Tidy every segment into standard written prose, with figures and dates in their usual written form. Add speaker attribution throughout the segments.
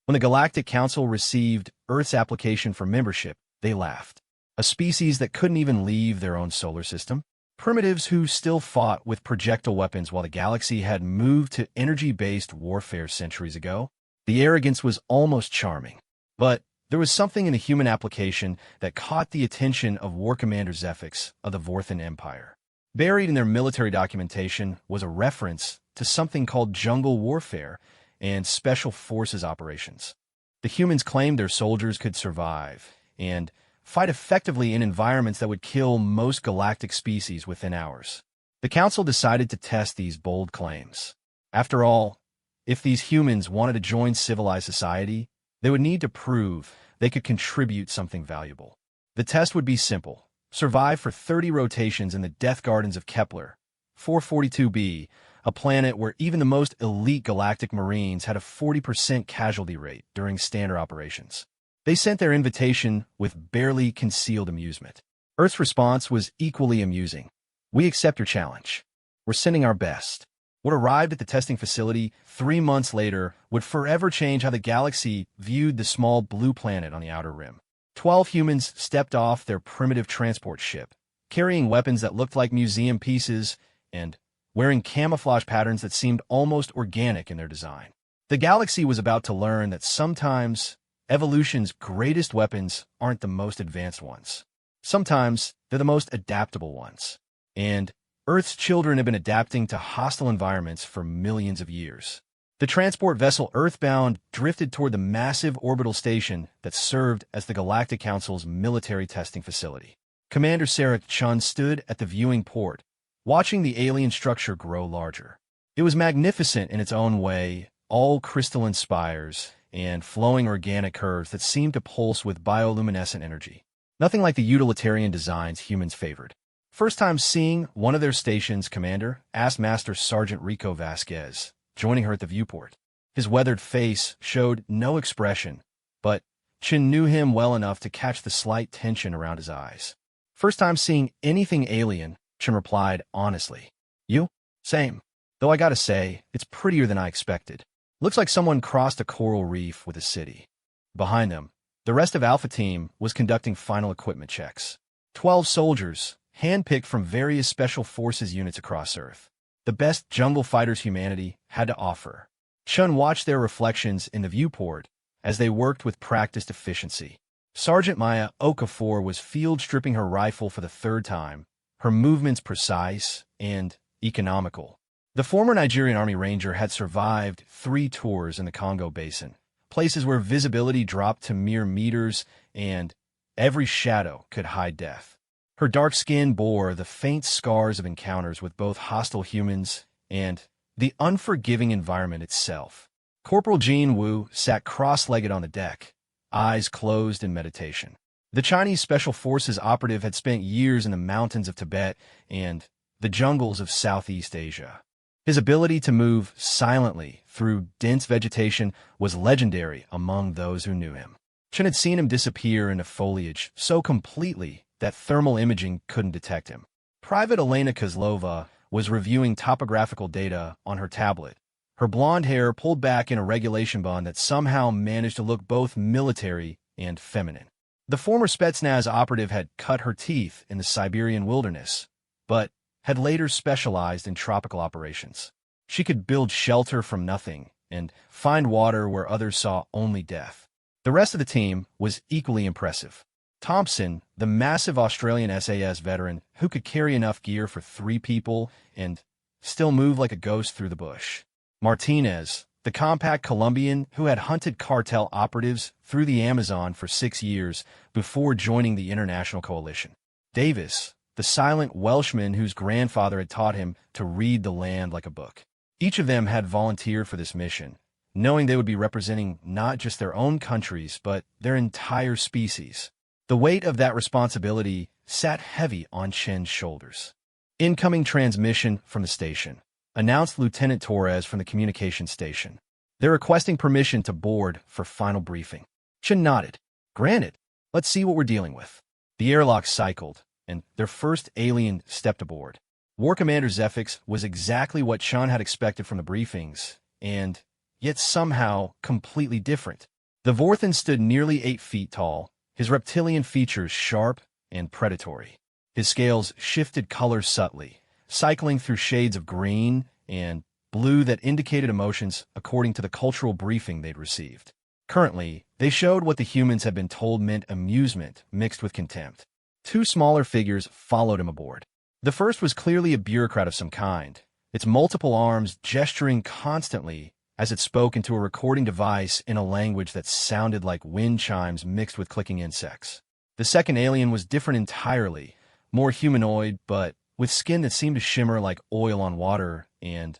Speaker 1: When the Galactic Council received Earth's application for membership, they laughed. A species that couldn't even leave their own solar system? Primitives who still fought with projectile weapons while the galaxy had moved to energy-based warfare centuries ago? The arrogance was almost charming. But there was something in the human application that caught the attention of War Commander Zephyx of the Vorthan Empire. Buried in their military documentation was a reference to something called jungle warfare and special forces operations. The humans claimed their soldiers could survive and fight effectively in environments that would kill most galactic species within hours. The Council decided to test these bold claims. After all, if these humans wanted to join civilized society, they would need to prove they could contribute something valuable. The test would be simple. Survive for 30 rotations in the Death Gardens of Kepler, 442b, a planet where even the most elite galactic marines had a 40% casualty rate during standard operations. They sent their invitation with barely concealed amusement. Earth's response was equally amusing. We accept your challenge. We're sending our best. What arrived at the testing facility 3 months later would forever change how the galaxy viewed the small blue planet on the outer rim. 12 humans stepped off their primitive transport ship, carrying weapons that looked like museum pieces and wearing camouflage patterns that seemed almost organic in their design. The galaxy was about to learn that sometimes evolution's greatest weapons aren't the most advanced ones. Sometimes they're the most adaptable ones. And Earth's children have been adapting to hostile environments for millions of years. The transport vessel Earthbound drifted toward the massive orbital station that served as the Galactic Council's military testing facility. Commander Sarah Chun stood at the viewing port, watching the alien structure grow larger. It was magnificent in its own way, all crystalline spires and flowing organic curves that seemed to pulse with bioluminescent energy. Nothing like the utilitarian designs humans favored. First time seeing one of their stations, Commander, asked Master Sergeant Rico Vasquez, joining her at the viewport. His weathered face showed no expression, but Chin knew him well enough to catch the slight tension around his eyes. First time seeing anything alien, Chin replied honestly. You? Same. Though I gotta say, it's prettier than I expected. Looks like someone crossed a coral reef with a city. Behind them, the rest of Alpha Team was conducting final equipment checks. 12 soldiers, handpicked from various special forces units across Earth. The best jungle fighters humanity had to offer. Chun watched their reflections in the viewport as they worked with practiced efficiency. Sergeant Maya Okafor was field stripping her rifle for the 3rd time, her movements precise and economical. The former Nigerian Army Ranger had survived 3 tours in the Congo Basin, places where visibility dropped to mere meters and every shadow could hide death. Her dark skin bore the faint scars of encounters with both hostile humans and the unforgiving environment itself. Corporal Jean Wu sat cross-legged on the deck, eyes closed in meditation. The Chinese Special Forces operative had spent years in the mountains of Tibet and the jungles of Southeast Asia. His ability to move silently through dense vegetation was legendary among those who knew him. Chen had seen him disappear into foliage so completely that thermal imaging couldn't detect him. Private Elena Kozlova was reviewing topographical data on her tablet, her blonde hair pulled back in a regulation bun that somehow managed to look both military and feminine. The former Spetsnaz operative had cut her teeth in the Siberian wilderness, but had later specialized in tropical operations. She could build shelter from nothing and find water where others saw only death. The rest of the team was equally impressive. Thompson, the massive Australian SAS veteran who could carry enough gear for 3 people and still move like a ghost through the bush. Martinez, the compact Colombian who had hunted cartel operatives through the Amazon for 6 years before joining the international coalition. Davis, the silent Welshman whose grandfather had taught him to read the land like a book. Each of them had volunteered for this mission, knowing they would be representing not just their own countries, but their entire species. The weight of that responsibility sat heavy on Chen's shoulders. Incoming transmission from the station, announced Lieutenant Torres from the communications station. They're requesting permission to board for final briefing. Chen nodded. Granted. Let's see what we're dealing with. The airlock cycled, and their first alien stepped aboard. War Commander Zephyx was exactly what Sean had expected from the briefings, and yet somehow completely different. The Vorthan stood nearly 8 feet tall, his reptilian features sharp and predatory. His scales shifted color subtly, cycling through shades of green and blue that indicated emotions according to the cultural briefing they'd received. Currently, they showed what the humans had been told meant amusement mixed with contempt. 2 smaller figures followed him aboard. The first was clearly a bureaucrat of some kind, its multiple arms gesturing constantly as it spoke into a recording device in a language that sounded like wind chimes mixed with clicking insects. The second alien was different entirely, more humanoid, but with skin that seemed to shimmer like oil on water and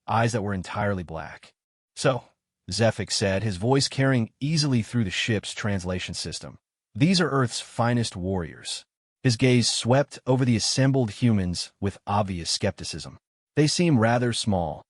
Speaker 1: eyes that were entirely black. "So," Zephyx said, his voice carrying easily through the ship's translation system, "these are Earth's finest warriors." His gaze swept over the assembled humans with obvious skepticism. "They seem rather small."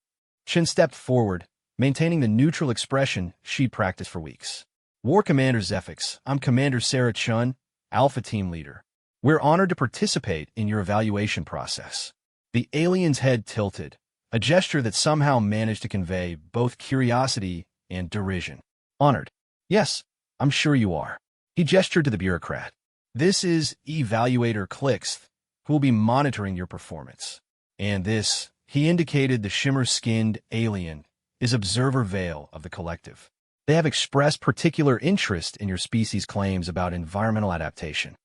Speaker 1: Shin stepped forward, maintaining the neutral expression she'd practiced for weeks. "War Commander Zephyx, I'm Commander Sarah Chun, Alpha Team Leader. We're honored to participate in your evaluation process." The alien's head tilted, a gesture that somehow managed to convey both curiosity and derision. "Honored? Yes, I'm sure you are." He gestured to the bureaucrat. "This is Evaluator Klixth, who will be monitoring your performance. And this," he indicated the shimmer-skinned alien, "is Observer Vale of the Collective. They have expressed particular interest in your species' claims about environmental adaptation."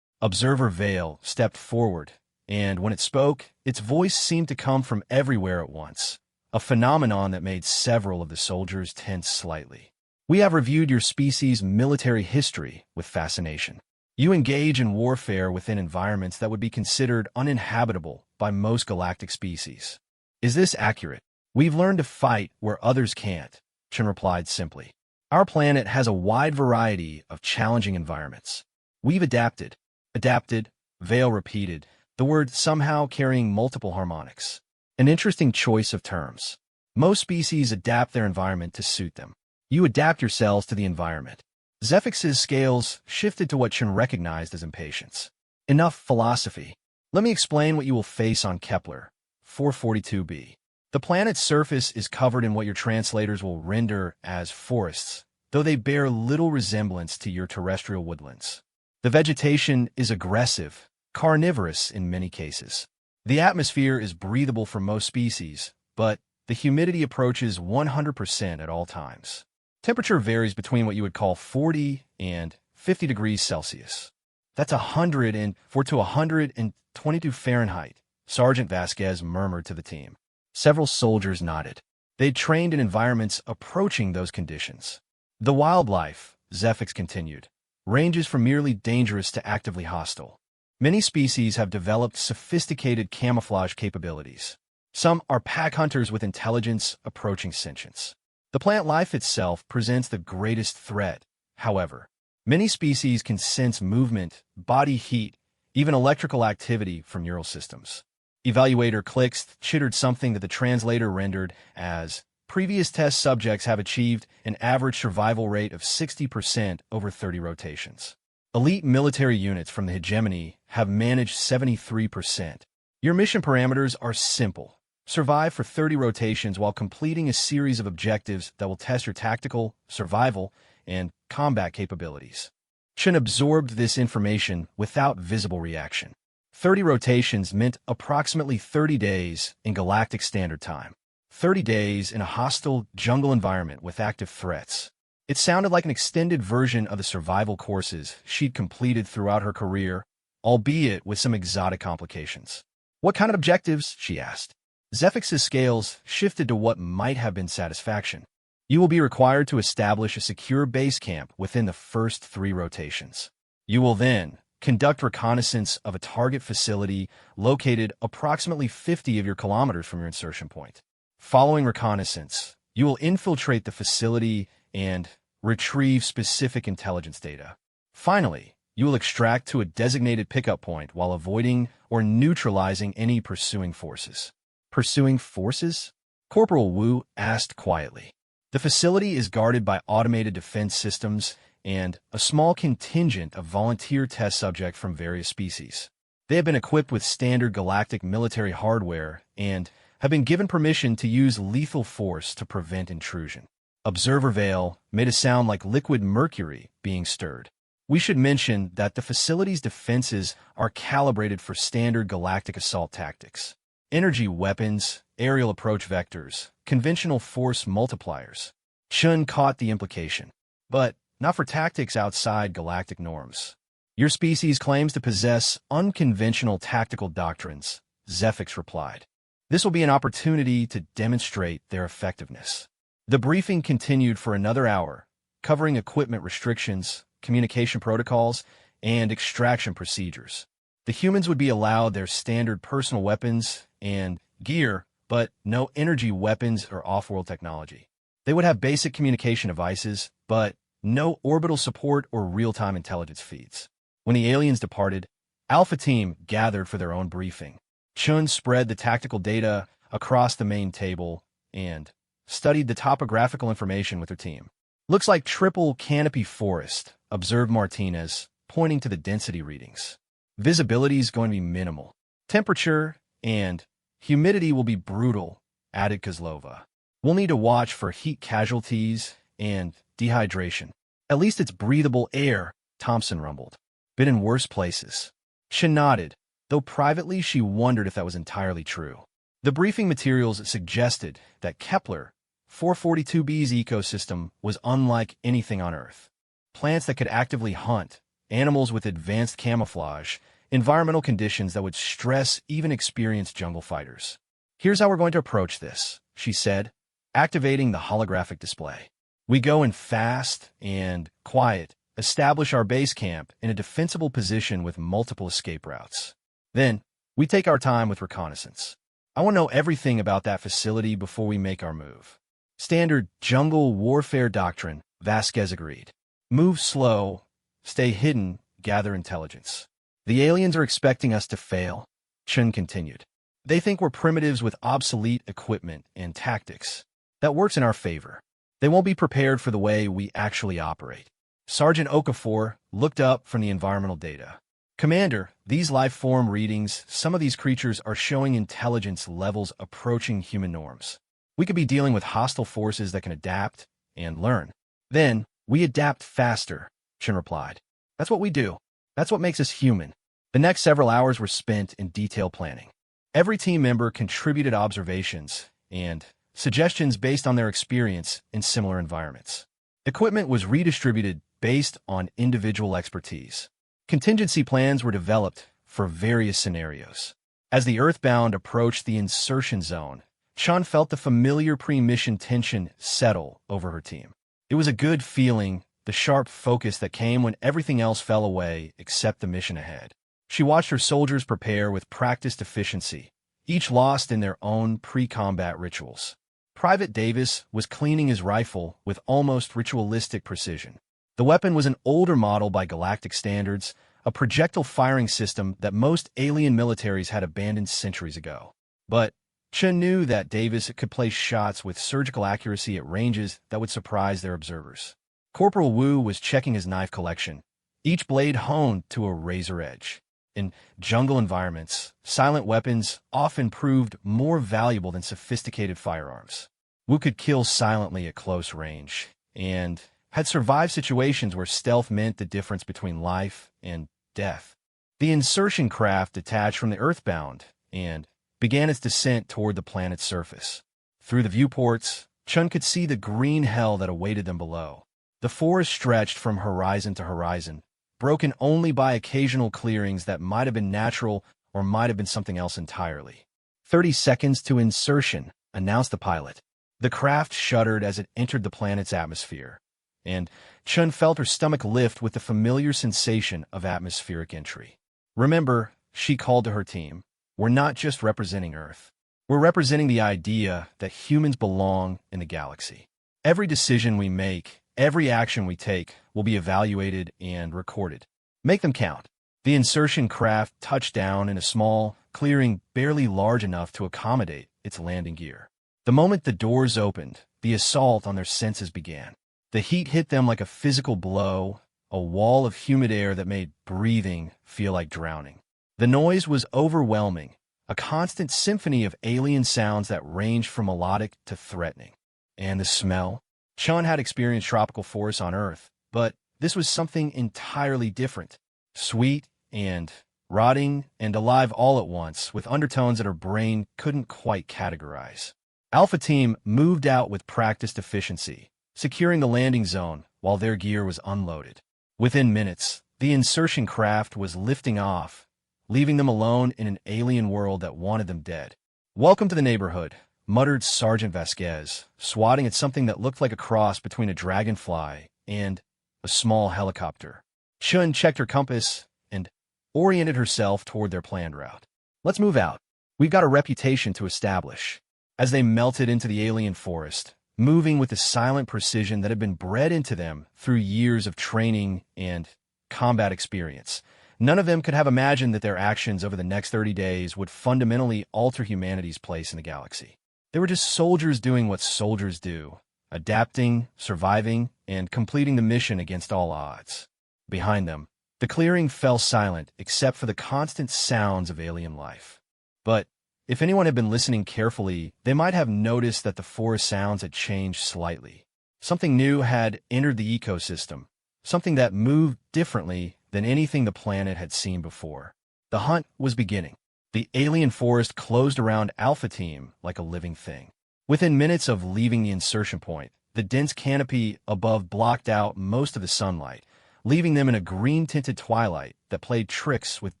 Speaker 1: Observer Vale stepped forward, and when it spoke, its voice seemed to come from everywhere at once, a phenomenon that made several of the soldiers tense slightly. "We have reviewed your species' military history with fascination. You engage in warfare within environments that would be considered uninhabitable by most galactic species. Is this accurate?" "We've learned to fight where others can't," Chen replied simply. "Our planet has a wide variety of challenging environments. We've adapted." "Adapted," Vale repeated, the word somehow carrying multiple harmonics. "An interesting choice of terms. Most species adapt their environment to suit them. You adapt yourselves to the environment." Zephix's scales shifted to what Chen recognized as impatience. "Enough philosophy. Let me explain what you will face on Kepler 442b. The planet's surface is covered in what your translators will render as forests, though they bear little resemblance to your terrestrial woodlands. The vegetation is aggressive, carnivorous in many cases. The atmosphere is breathable for most species, but the humidity approaches 100% at all times. Temperature varies between what you would call 40 and 50 degrees Celsius. That's 104 to 122 Fahrenheit, Sergeant Vasquez murmured to the team. Several soldiers nodded. They'd trained in environments approaching those conditions. "The wildlife," Zephyx continued, "ranges from merely dangerous to actively hostile. Many species have developed sophisticated camouflage capabilities. Some are pack hunters with intelligence approaching sentience. The plant life itself presents the greatest threat, however. Many species can sense movement, body heat, even electrical activity from neural systems." Evaluator Klixth chittered something that the translator rendered as, "Previous test subjects have achieved an average survival rate of 60% over 30 rotations. Elite military units from the hegemony have managed 73%. Your mission parameters are simple. Survive for 30 rotations while completing a series of objectives that will test your tactical, survival, and combat capabilities." Chen absorbed this information without visible reaction. 30 rotations meant approximately 30 days in Galactic Standard Time. 30 days in a hostile jungle environment with active threats. It sounded like an extended version of the survival courses she'd completed throughout her career, albeit with some exotic complications. "What kind of objectives?" she asked. Zephix's scales shifted to what might have been satisfaction. "You will be required to establish a secure base camp within the first 3 rotations. You will then conduct reconnaissance of a target facility located approximately 50 of your kilometers from your insertion point. Following reconnaissance, you will infiltrate the facility and retrieve specific intelligence data. Finally, you will extract to a designated pickup point while avoiding or neutralizing any pursuing forces." "Pursuing forces?" Corporal Wu asked quietly. "The facility is guarded by automated defense systems and a small contingent of volunteer test subjects from various species. They have been equipped with standard galactic military hardware and have been given permission to use lethal force to prevent intrusion. Observer Veil made a sound like liquid mercury being stirred. We should mention that the facility's defenses are calibrated for standard galactic assault tactics. Energy weapons, aerial approach vectors, conventional force multipliers. Chun caught the implication. But not for tactics outside galactic norms. Your species claims to possess unconventional tactical doctrines, Zephix replied. This will be an opportunity to demonstrate their effectiveness. The briefing continued for another hour, covering equipment restrictions, communication protocols, and extraction procedures. The humans would be allowed their standard personal weapons and gear, but no energy weapons or off-world technology. They would have basic communication devices, but no orbital support or real-time intelligence feeds. When the aliens departed, Alpha Team gathered for their own briefing. Chun spread the tactical data across the main table and studied the topographical information with her team. Looks like triple canopy forest, observed Martinez, pointing to the density readings. Visibility is going to be minimal. Temperature and humidity will be brutal, added Kozlova. We'll need to watch for heat casualties and dehydration. At least it's breathable air, Thompson rumbled. Been in worse places. She nodded, though privately she wondered if that was entirely true. The briefing materials suggested that Kepler 442b's ecosystem was unlike anything on Earth. Plants that could actively hunt, animals with advanced camouflage, environmental conditions that would stress even experienced jungle fighters. Here's how we're going to approach this, she said, activating the holographic display. We go in fast and quiet, establish our base camp in a defensible position with multiple escape routes. Then, we take our time with reconnaissance. I want to know everything about that facility before we make our move. Standard jungle warfare doctrine, Vasquez agreed. Move slow, stay hidden, gather intelligence. The aliens are expecting us to fail, Chun continued. They think we're primitives with obsolete equipment and tactics. That works in our favor. They won't be prepared for the way we actually operate. Sergeant Okafor looked up from the environmental data. Commander, these life form readings, some of these creatures are showing intelligence levels approaching human norms. We could be dealing with hostile forces that can adapt and learn. Then, we adapt faster, Chun replied. That's what we do. That's what makes us human. The next several hours were spent in detailed planning. Every team member contributed observations and suggestions based on their experience in similar environments. Equipment was redistributed based on individual expertise. Contingency plans were developed for various scenarios. As the Earthbound approached the insertion zone, Chun felt the familiar pre-mission tension settle over her team. It was a good feeling, the sharp focus that came when everything else fell away except the mission ahead. She watched her soldiers prepare with practiced efficiency, each lost in their own pre-combat rituals. Private Davis was cleaning his rifle with almost ritualistic precision. The weapon was an older model by galactic standards, a projectile firing system that most alien militaries had abandoned centuries ago. But Chun knew that Davis could place shots with surgical accuracy at ranges that would surprise their observers. Corporal Wu was checking his knife collection, each blade honed to a razor edge. In jungle environments, silent weapons often proved more valuable than sophisticated firearms. Wu could kill silently at close range, and had survived situations where stealth meant the difference between life and death. The insertion craft detached from the Earthbound and began its descent toward the planet's surface. Through the viewports, Chun could see the green hell that awaited them below. The forest stretched from horizon to horizon, broken only by occasional clearings that might have been natural or might have been something else entirely. 30 seconds to insertion, announced the pilot. The craft shuddered as it entered the planet's atmosphere, and Chun felt her stomach lift with the familiar sensation of atmospheric entry. Remember, she called to her team, we're not just representing Earth. We're representing the idea that humans belong in the galaxy. Every decision we make, every action we take, will be evaluated and recorded. Make them count. The insertion craft touched down in a small clearing barely large enough to accommodate its landing gear. The moment the doors opened, the assault on their senses began. The heat hit them like a physical blow, a wall of humid air that made breathing feel like drowning. The noise was overwhelming, a constant symphony of alien sounds that ranged from melodic to threatening. And the smell? Chun had experienced tropical forests on Earth, but this was something entirely different. Sweet and rotting and alive all at once, with undertones that her brain couldn't quite categorize. Alpha Team moved out with practiced efficiency, securing the landing zone while their gear was unloaded. Within minutes, the insertion craft was lifting off, leaving them alone in an alien world that wanted them dead. "Welcome to the neighborhood," muttered Sergeant Vasquez, swatting at something that looked like a cross between a dragonfly and a small helicopter. Chun checked her compass and oriented herself toward their planned route. "Let's move out. We've got a reputation to establish." As they melted into the alien forest, moving with the silent precision that had been bred into them through years of training and combat experience, none of them could have imagined that their actions over the next 30 days would fundamentally alter humanity's place in the galaxy. They were just soldiers doing what soldiers do, adapting, surviving, and completing the mission against all odds. Behind them, the clearing fell silent except for the constant sounds of alien life. But if anyone had been listening carefully, they might have noticed that the forest sounds had changed slightly. Something new had entered the ecosystem, something that moved differently than anything the planet had seen before. The hunt was beginning. The alien forest closed around Alpha Team like a living thing. Within minutes of leaving the insertion point, the dense canopy above blocked out most of the sunlight, leaving them in a green-tinted twilight that played tricks with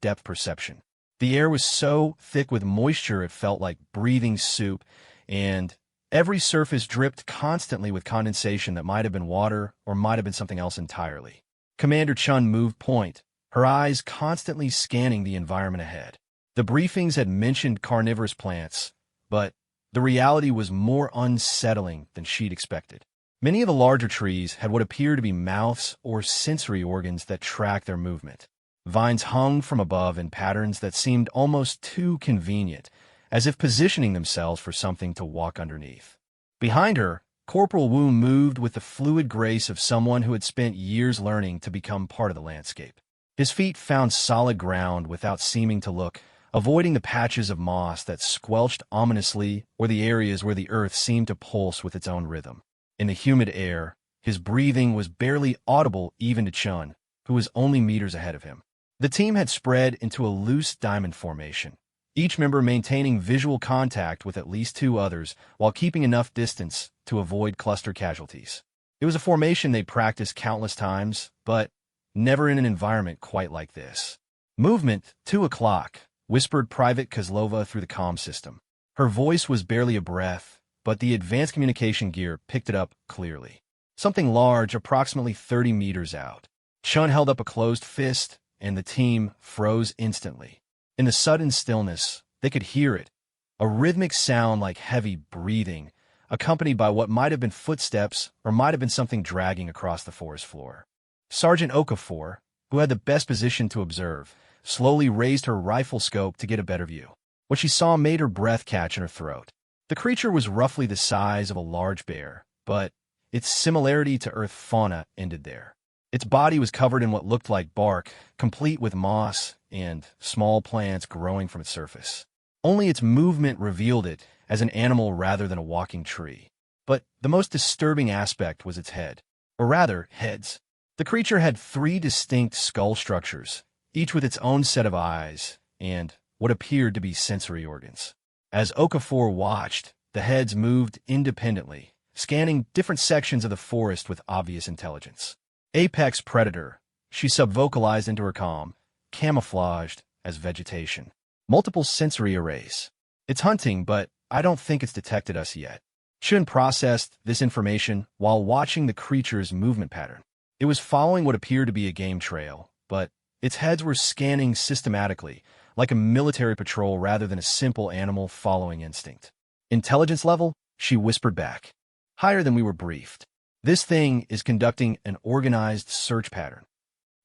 Speaker 1: depth perception. The air was so thick with moisture it felt like breathing soup, and every surface dripped constantly with condensation that might have been water or might have been something else entirely. Commander Chun moved point, her eyes constantly scanning the environment ahead. The briefings had mentioned carnivorous plants, but the reality was more unsettling than she'd expected. Many of the larger trees had what appeared to be mouths or sensory organs that tracked their movement. Vines hung from above in patterns that seemed almost too convenient, as if positioning themselves for something to walk underneath. Behind her, Corporal Wu moved with the fluid grace of someone who had spent years learning to become part of the landscape. His feet found solid ground without seeming to look, avoiding the patches of moss that squelched ominously or the areas where the earth seemed to pulse with its own rhythm. In the humid air, his breathing was barely audible even to Chun, who was only meters ahead of him. The team had spread into a loose diamond formation, each member maintaining visual contact with at least two others while keeping enough distance to avoid cluster casualties. It was a formation they practiced countless times, but never in an environment quite like this. "Movement, 2 o'clock," whispered Private Kozlova through the comm system. Her voice was barely a breath, but the advanced communication gear picked it up clearly. Something large, approximately 30 meters out. Chun held up a closed fist, and the team froze instantly. In the sudden stillness, they could hear it, a rhythmic sound like heavy breathing, accompanied by what might have been footsteps or might have been something dragging across the forest floor. Sergeant Okafor, who had the best position to observe, slowly raised her rifle scope to get a better view. What she saw made her breath catch in her throat. The creature was roughly the size of a large bear, but its similarity to Earth fauna ended there. Its body was covered in what looked like bark, complete with moss and small plants growing from its surface. Only its movement revealed it as an animal rather than a walking tree. But the most disturbing aspect was its head, or rather, heads. The creature had 3 distinct skull structures, each with its own set of eyes and what appeared to be sensory organs. As Okafor watched, the heads moved independently, scanning different sections of the forest with obvious intelligence. Apex predator, she subvocalized into her comm, camouflaged as vegetation. Multiple sensory arrays. It's hunting, but I don't think it's detected us yet. Chun processed this information while watching the creature's movement pattern. It was following what appeared to be a game trail, but its heads were scanning systematically, like a military patrol rather than a simple animal following instinct. "Intelligence level?" she whispered back. "Higher than we were briefed. This thing is conducting an organized search pattern."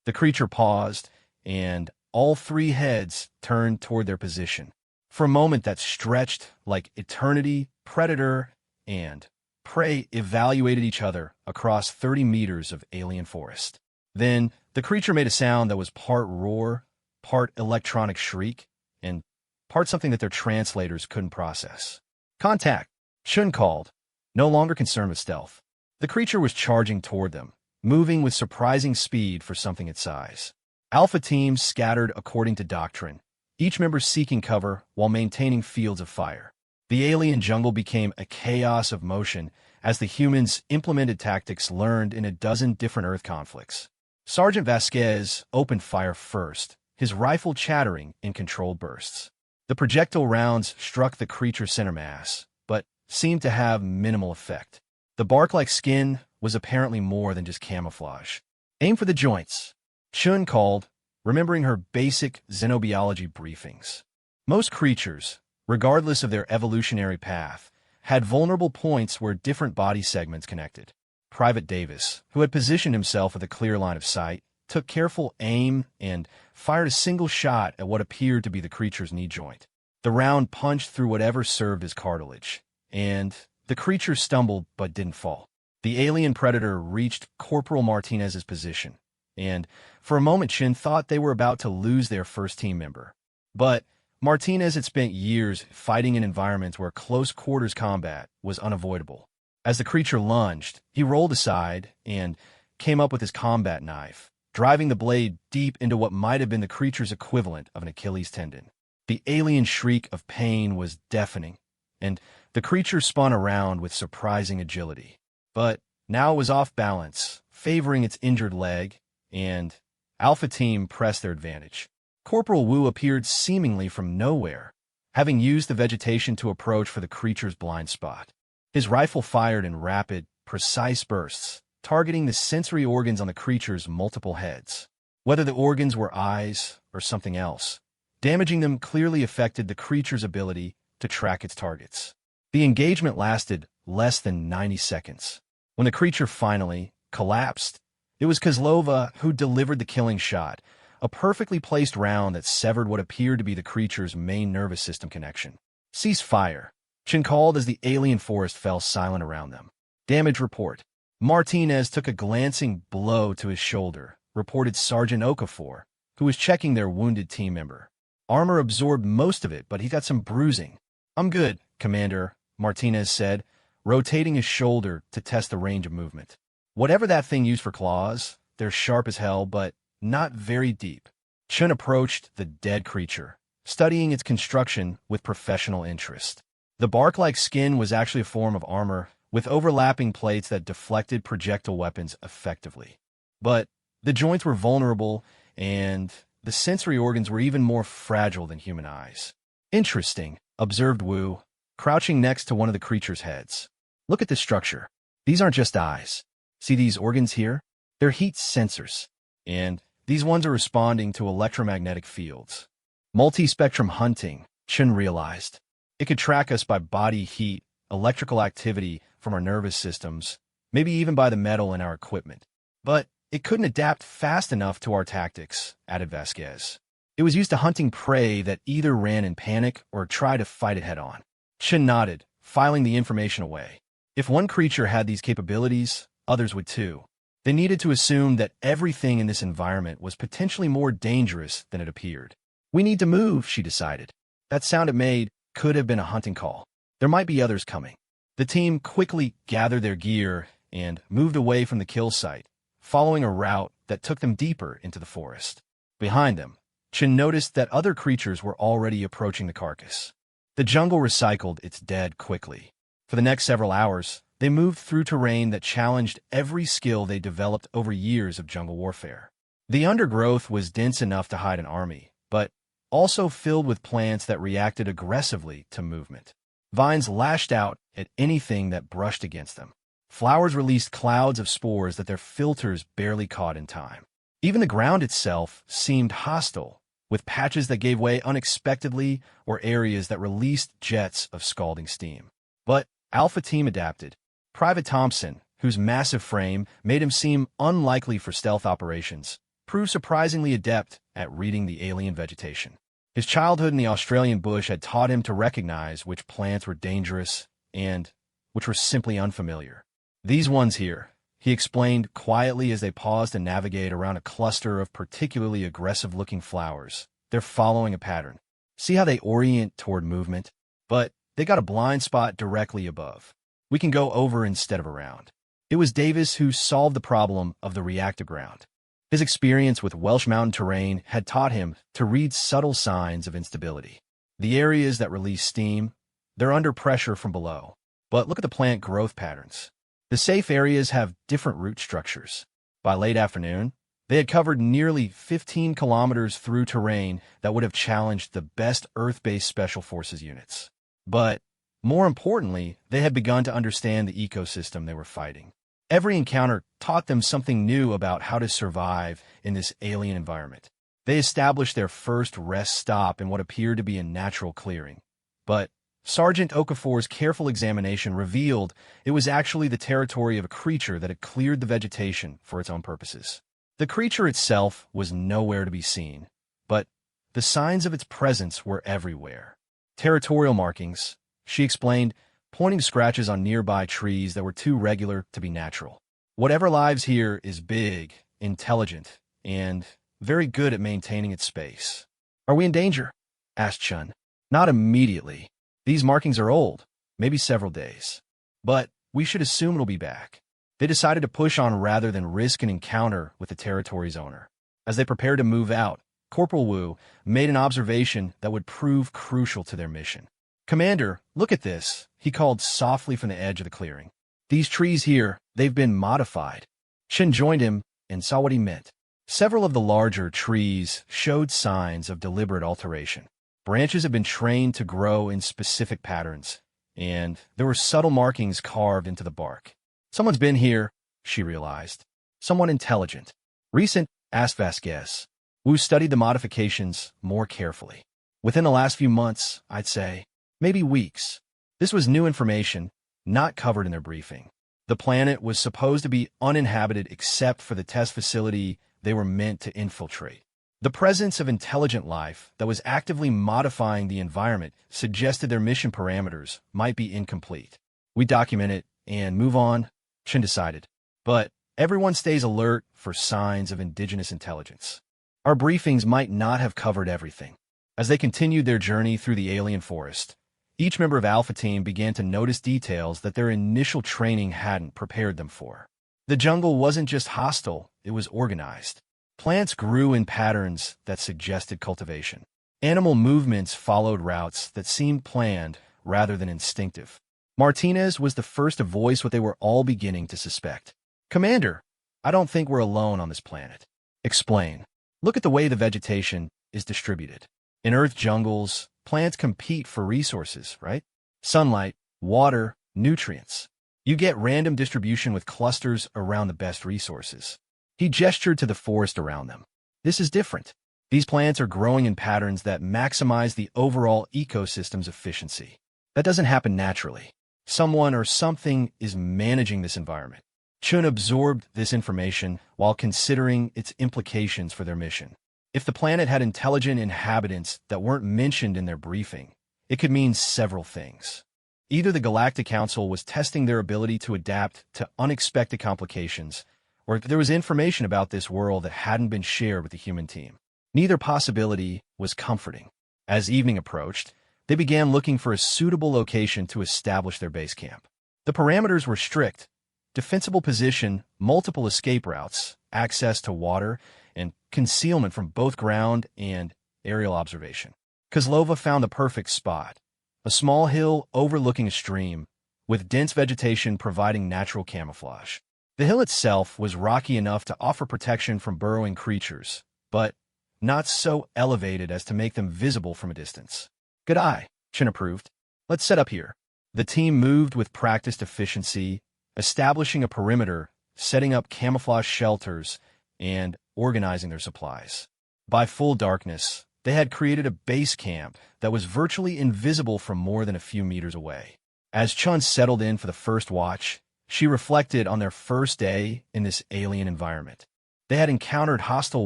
Speaker 1: The creature paused, and all 3 heads turned toward their position. For a moment that stretched like eternity, predator and prey evaluated each other across 30 meters of alien forest. Then, the creature made a sound that was part roar, part electronic shriek, and part something that their translators couldn't process. "Contact," Chun called, no longer concerned with stealth. The creature was charging toward them, moving with surprising speed for something its size. Alpha teams scattered according to doctrine, each member seeking cover while maintaining fields of fire. The alien jungle became a chaos of motion as the humans implemented tactics learned in a dozen different Earth conflicts. Sergeant Vasquez opened fire first, his rifle chattering in controlled bursts. The projectile rounds struck the creature's center mass, but seemed to have minimal effect. The bark-like skin was apparently more than just camouflage. Aim for the joints, Chun called, remembering her basic xenobiology briefings. Most creatures, regardless of their evolutionary path, had vulnerable points where different body segments connected. Private Davis, who had positioned himself with a clear line of sight, took careful aim and fired a single shot at what appeared to be the creature's knee joint. The round punched through whatever served as cartilage, and the creature stumbled but didn't fall. The alien predator reached Corporal Martinez's position, and for a moment Chin thought they were about to lose their first team member. But Martinez had spent years fighting in environments where close-quarters combat was unavoidable. As the creature lunged, he rolled aside and came up with his combat knife, driving the blade deep into what might have been the creature's equivalent of an Achilles tendon. The alien shriek of pain was deafening, and the creature spun around with surprising agility. But now it was off balance, favoring its injured leg, and Alpha Team pressed their advantage. Corporal Wu appeared seemingly from nowhere, having used the vegetation to approach for the creature's blind spot. His rifle fired in rapid, precise bursts, targeting the sensory organs on the creature's multiple heads. Whether the organs were eyes or something else, damaging them clearly affected the creature's ability to track its targets. The engagement lasted less than 90 seconds. When the creature finally collapsed, it was Kozlova who delivered the killing shot, a perfectly placed round that severed what appeared to be the creature's main nervous system connection. Cease fire, Chin called as the alien forest fell silent around them. Damage report. Martinez took a glancing blow to his shoulder, reported Sergeant Okafor, who was checking their wounded team member. Armor absorbed most of it, but he got some bruising. I'm good, Commander, Martinez said, rotating his shoulder to test the range of movement. Whatever that thing used for claws, they're sharp as hell, but not very deep. Chun approached the dead creature, studying its construction with professional interest. The bark-like skin was actually a form of armor, with overlapping plates that deflected projectile weapons effectively. But the joints were vulnerable, and the sensory organs were even more fragile than human eyes. Interesting, observed Wu, crouching next to one of the creature's heads. Look at this structure. These aren't just eyes. See these organs here? They're heat sensors, and these ones are responding to electromagnetic fields. Multi-spectrum hunting, Chun realized. It could track us by body heat, electrical activity from our nervous systems, maybe even by the metal in our equipment. But it couldn't adapt fast enough to our tactics, added Vasquez. It was used to hunting prey that either ran in panic or tried to fight it head-on. Chin nodded, filing the information away. If one creature had these capabilities, others would too. They needed to assume that everything in this environment was potentially more dangerous than it appeared. We need to move, she decided. That sound it made could have been a hunting call. There might be others coming. The team quickly gathered their gear and moved away from the kill site, following a route that took them deeper into the forest. Behind them, Chin noticed that other creatures were already approaching the carcass. The jungle recycled its dead quickly. For the next several hours, they moved through terrain that challenged every skill they developed over years of jungle warfare. The undergrowth was dense enough to hide an army, but also filled with plants that reacted aggressively to movement. Vines lashed out at anything that brushed against them. Flowers released clouds of spores that their filters barely caught in time. Even the ground itself seemed hostile, with patches that gave way unexpectedly or areas that released jets of scalding steam. But Alpha Team adapted. Private Thompson, whose massive frame made him seem unlikely for stealth operations, proved surprisingly adept at reading the alien vegetation. His childhood in the Australian bush had taught him to recognize which plants were dangerous and which were simply unfamiliar. These ones here, he explained quietly as they paused to navigate around a cluster of particularly aggressive-looking flowers. They're following a pattern. See how they orient toward movement? But they got a blind spot directly above. We can go over instead of around. It was Davis who solved the problem of the reactive ground. His experience with Welsh mountain terrain had taught him to read subtle signs of instability. The areas that release steam, they're under pressure from below. But look at the plant growth patterns. The safe areas have different root structures. By late afternoon, they had covered nearly 15 kilometers through terrain that would have challenged the best Earth-based Special Forces units. But, more importantly, they had begun to understand the ecosystem they were fighting. Every encounter taught them something new about how to survive in this alien environment. They established their first rest stop in what appeared to be a natural clearing. But Sergeant Okafor's careful examination revealed it was actually the territory of a creature that had cleared the vegetation for its own purposes. The creature itself was nowhere to be seen, but the signs of its presence were everywhere. Territorial markings, she explained, pointing to scratches on nearby trees that were too regular to be natural. Whatever lives here is big, intelligent, and very good at maintaining its space. "Are we in danger?" asked Chun. "Not immediately. These markings are old, maybe several days. But we should assume it'll be back." They decided to push on rather than risk an encounter with the territory's owner. As they prepared to move out, Corporal Wu made an observation that would prove crucial to their mission. "Commander, look at this," he called softly from the edge of the clearing. "These trees here, they've been modified." Shin joined him and saw what he meant. Several of the larger trees showed signs of deliberate alteration. Branches had been trained to grow in specific patterns, and there were subtle markings carved into the bark. "Someone's been here," she realized. "Someone intelligent." "Recent?" asked Vasquez. Wu studied the modifications more carefully. "Within the last few months, I'd say. Maybe weeks." This was new information, not covered in their briefing. The planet was supposed to be uninhabited except for the test facility they were meant to infiltrate. The presence of intelligent life that was actively modifying the environment suggested their mission parameters might be incomplete. "We document it and move on," Chen decided. "But everyone stays alert for signs of indigenous intelligence." Our briefings might not have covered everything. As they continued their journey through the alien forest, each member of Alpha Team began to notice details that their initial training hadn't prepared them for. The jungle wasn't just hostile, it was organized. Plants grew in patterns that suggested cultivation. Animal movements followed routes that seemed planned rather than instinctive. Martinez was the first to voice what they were all beginning to suspect. "Commander, I don't think we're alone on this planet." "Explain." "Look at the way the vegetation is distributed. In Earth jungles, plants compete for resources, right? Sunlight, water, nutrients. You get random distribution with clusters around the best resources." He gestured to the forest around them. "This is different. These plants are growing in patterns that maximize the overall ecosystem's efficiency. That doesn't happen naturally. Someone or something is managing this environment." Chun absorbed this information while considering its implications for their mission. If the planet had intelligent inhabitants that weren't mentioned in their briefing, it could mean several things. Either the Galactic Council was testing their ability to adapt to unexpected complications, or there was information about this world that hadn't been shared with the human team. Neither possibility was comforting. As evening approached, they began looking for a suitable location to establish their base camp. The parameters were strict: defensible position, multiple escape routes, access to water, and concealment from both ground and aerial observation. Kozlova found the perfect spot, a small hill overlooking a stream, with dense vegetation providing natural camouflage. The hill itself was rocky enough to offer protection from burrowing creatures, but not so elevated as to make them visible from a distance. "Good eye," Chen approved. "Let's set up here." The team moved with practiced efficiency, establishing a perimeter, setting up camouflage shelters, and organizing their supplies. By full darkness, they had created a base camp that was virtually invisible from more than a few meters away. As Chun settled in for the first watch, she reflected on their first day in this alien environment. They had encountered hostile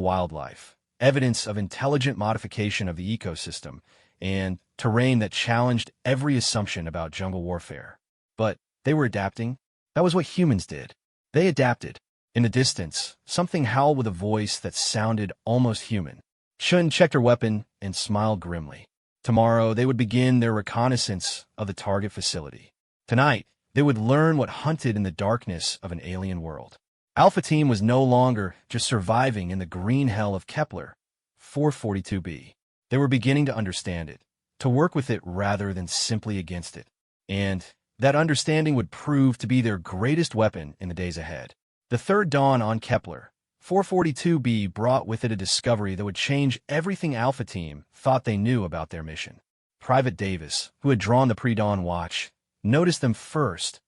Speaker 1: wildlife, evidence of intelligent modification of the ecosystem, and terrain that challenged every assumption about jungle warfare. But they were adapting. That was what humans did. They adapted. In the distance, something howled with a voice that sounded almost human. Chun checked her weapon and smiled grimly. Tomorrow, they would begin their reconnaissance of the target facility. Tonight, They would learn what hunted in the darkness of an alien world. Alpha Team was no longer just surviving in the green hell of Kepler 442b. They were beginning to understand it, to work with it rather than simply against it. And that understanding would prove to be their greatest weapon in the days ahead. The third dawn on Kepler 442b brought with it a discovery that would change everything Alpha Team thought they knew about their mission. Private Davis, who had drawn the pre-dawn watch, noticed them first,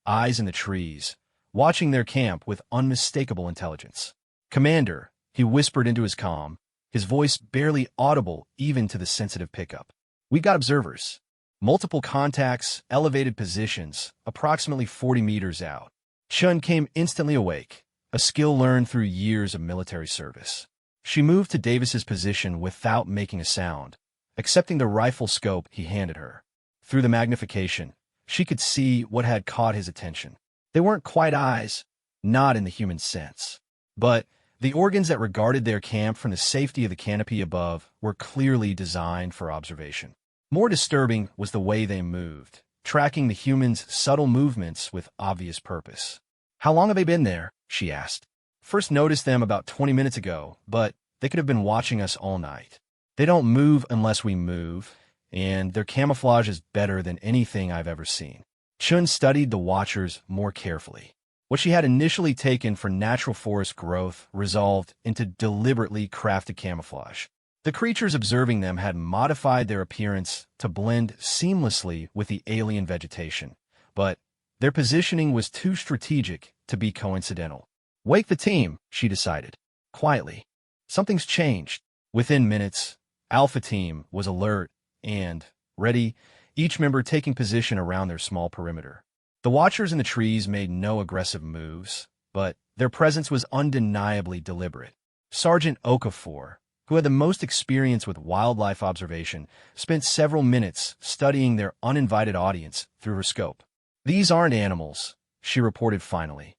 Speaker 1: eyes in the trees, watching their camp with unmistakable intelligence. "Commander," he whispered into his comm, his voice barely audible even to the sensitive pickup. "We got observers. Multiple contacts, elevated positions, approximately 40 meters out." Chun came instantly awake, a skill learned through years of military service. She moved to Davis's position without making a sound, accepting the rifle scope he handed her. Through the magnification, she could see what had caught his attention. They weren't quite eyes, not in the human sense. But the organs that regarded their camp from the safety of the canopy above were clearly designed for observation. More disturbing was the way they moved, tracking the humans' subtle movements with obvious purpose. "How long have they been there?" she asked. "First noticed them about 20 minutes ago, but they could have been watching us all night. They don't move unless we move, and their camouflage is better than anything I've ever seen." Chun studied the Watchers more carefully. What she had initially taken for natural forest growth resolved into deliberately crafted camouflage. The creatures observing them had modified their appearance to blend seamlessly with the alien vegetation, but their positioning was too strategic to be coincidental. "Wake the team," she decided, quietly. "Something's changed." Within minutes, Alpha Team was alert and ready, each member taking position around their small perimeter. The Watchers in the trees made no aggressive moves, but their presence was undeniably deliberate. Sergeant Okafor, who had the most experience with wildlife observation, spent several minutes studying their uninvited audience through her scope. "These aren't animals," she reported finally.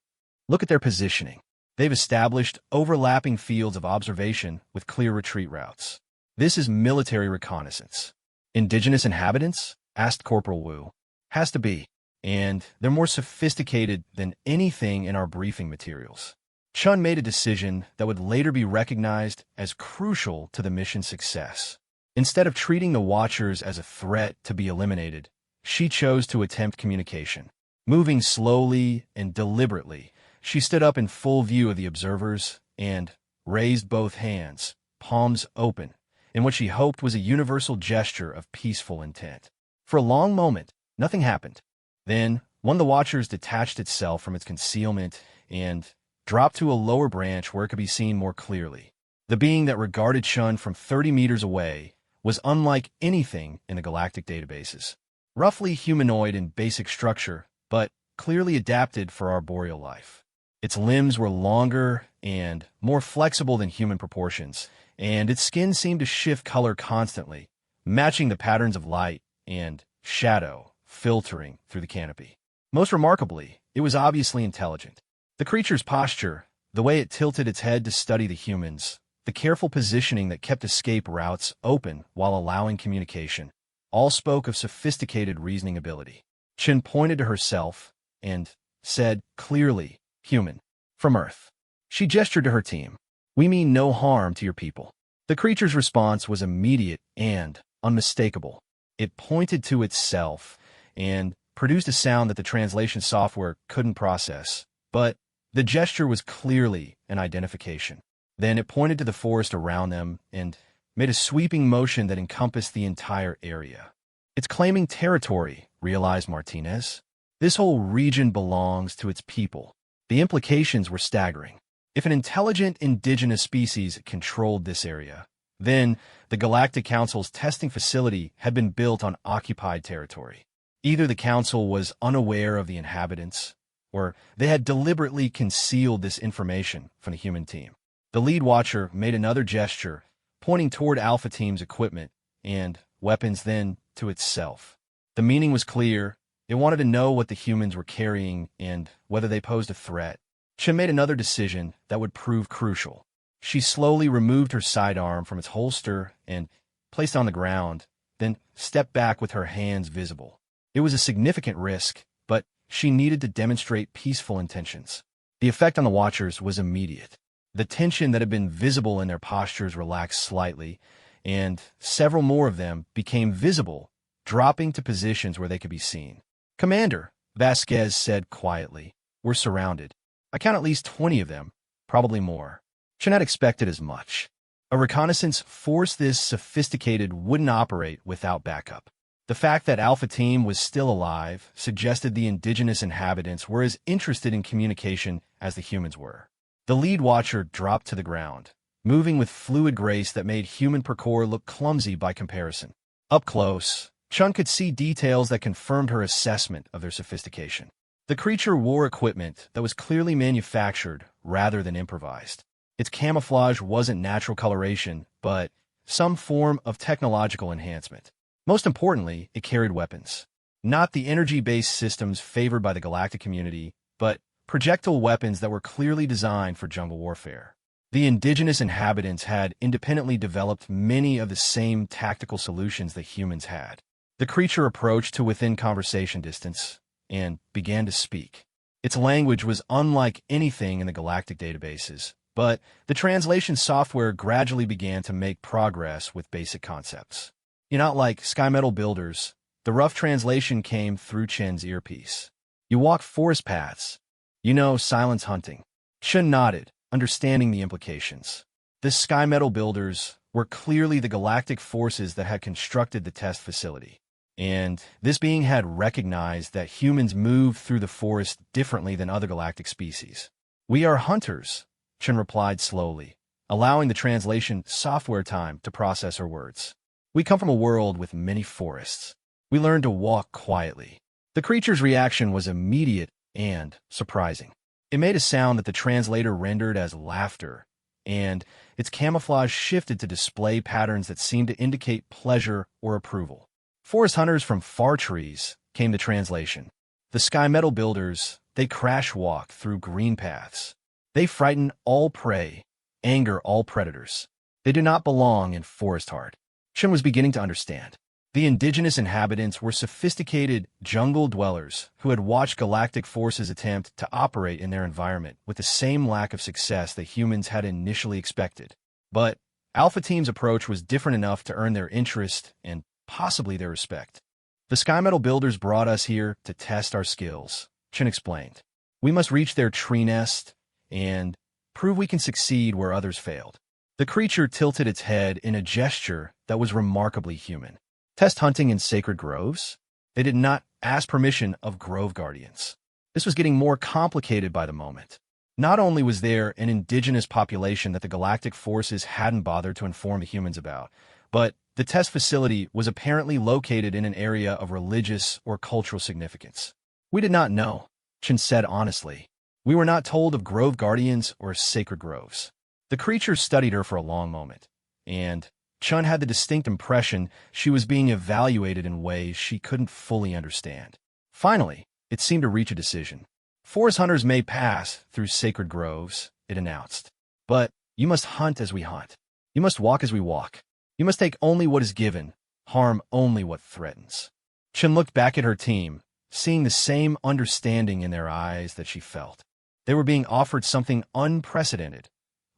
Speaker 1: "Look at their positioning. They've established overlapping fields of observation with clear retreat routes. This is military reconnaissance." "Indigenous inhabitants?" asked Corporal Wu. "Has to be. And they're more sophisticated than anything in our briefing materials." Chun made a decision that would later be recognized as crucial to the mission's success. Instead of treating the Watchers as a threat to be eliminated, she chose to attempt communication. Moving slowly and deliberately, she stood up in full view of the observers and raised both hands, palms open, in what she hoped was a universal gesture of peaceful intent. For a long moment, nothing happened. Then, one of the Watchers detached itself from its concealment and dropped to a lower branch where it could be seen more clearly. The being that regarded Chun from 30 meters away was unlike anything in the galactic databases. Roughly humanoid in basic structure, but clearly adapted for arboreal life. Its limbs were longer and more flexible than human proportions, and its skin seemed to shift color constantly, matching the patterns of light and shadow filtering through the canopy. Most remarkably, it was obviously intelligent. The creature's posture, the way it tilted its head to study the humans, the careful positioning that kept escape routes open while allowing communication, all spoke of sophisticated reasoning ability. Chin pointed to herself and said clearly, "Human. From Earth." She gestured to her team. "We mean no harm to your people." The creature's response was immediate and unmistakable. It pointed to itself and produced a sound that the translation software couldn't process, but the gesture was clearly an identification. Then it pointed to the forest around them and made a sweeping motion that encompassed the entire area. "It's claiming territory," realized Martinez. "This whole region belongs to its people." The implications were staggering. If an intelligent indigenous species controlled this area, then the Galactic Council's testing facility had been built on occupied territory. Either the Council was unaware of the inhabitants, or they had deliberately concealed this information from the human team. The lead Watcher made another gesture, pointing toward Alpha Team's equipment and weapons, then to itself. The meaning was clear. It wanted to know what the humans were carrying and whether they posed a threat. Chen made another decision that would prove crucial. She slowly removed her sidearm from its holster and placed it on the ground, then stepped back with her hands visible. It was a significant risk, but she needed to demonstrate peaceful intentions. The effect on the Watchers was immediate. The tension that had been visible in their postures relaxed slightly, and several more of them became visible, dropping to positions where they could be seen. "Commander," Vasquez said quietly, "we're surrounded. I count at least 20 of them, probably more." Chen had expected as much. A reconnaissance force this sophisticated wouldn't operate without backup. The fact that Alpha Team was still alive suggested the indigenous inhabitants were as interested in communication as the humans were. The lead watcher dropped to the ground, moving with fluid grace that made human parkour look clumsy by comparison. Up close, Chun could see details that confirmed her assessment of their sophistication. The creature wore equipment that was clearly manufactured rather than improvised. Its camouflage wasn't natural coloration, but some form of technological enhancement. Most importantly, it carried weapons. Not the energy-based systems favored by the Galactic community, but projectile weapons that were clearly designed for jungle warfare. The indigenous inhabitants had independently developed many of the same tactical solutions that humans had. The creature approached to within conversation distance and began to speak. Its language was unlike anything in the Galactic databases, but the translation software gradually began to make progress with basic concepts. You're not like sky metal builders. The rough translation came through Chen's earpiece. You walk forest paths. You know silence hunting. Chen nodded, understanding the implications. The sky metal builders were clearly the galactic forces that had constructed the test facility. And this being had recognized that humans move through the forest differently than other galactic species. "We are hunters," Chen replied slowly, allowing the translation software time to process her words. "We come from a world with many forests. We learn to walk quietly." The creature's reaction was immediate and surprising. It made a sound that the translator rendered as laughter, and its camouflage shifted to display patterns that seemed to indicate pleasure or approval. "Forest hunters from far trees," came the translation. "The sky metal builders, they crash walk through green paths. They frighten all prey, anger all predators. They do not belong in forest heart." Chen was beginning to understand. The indigenous inhabitants were sophisticated jungle dwellers who had watched galactic forces attempt to operate in their environment with the same lack of success that humans had initially expected. But Alpha Team's approach was different enough to earn their interest and possibly their respect. "The Sky Metal Builders brought us here to test our skills," Chen explained. "We must reach their tree nest and prove we can succeed where others failed." The creature tilted its head in a gesture that was remarkably human. "Test hunting in sacred groves?" They did not ask permission of grove guardians. This was getting more complicated by the moment. Not only was there an indigenous population that the galactic forces hadn't bothered to inform the humans about, but the test facility was apparently located in an area of religious or cultural significance. "We did not know," Chen said honestly. "We were not told of grove guardians or sacred groves." The creature studied her for a long moment, and Chun had the distinct impression she was being evaluated in ways she couldn't fully understand. Finally, it seemed to reach a decision. "Forest hunters may pass through sacred groves," it announced. "But you must hunt as we hunt. You must walk as we walk. You must take only what is given, harm only what threatens." Chun looked back at her team, seeing the same understanding in their eyes that she felt. They were being offered something unprecedented.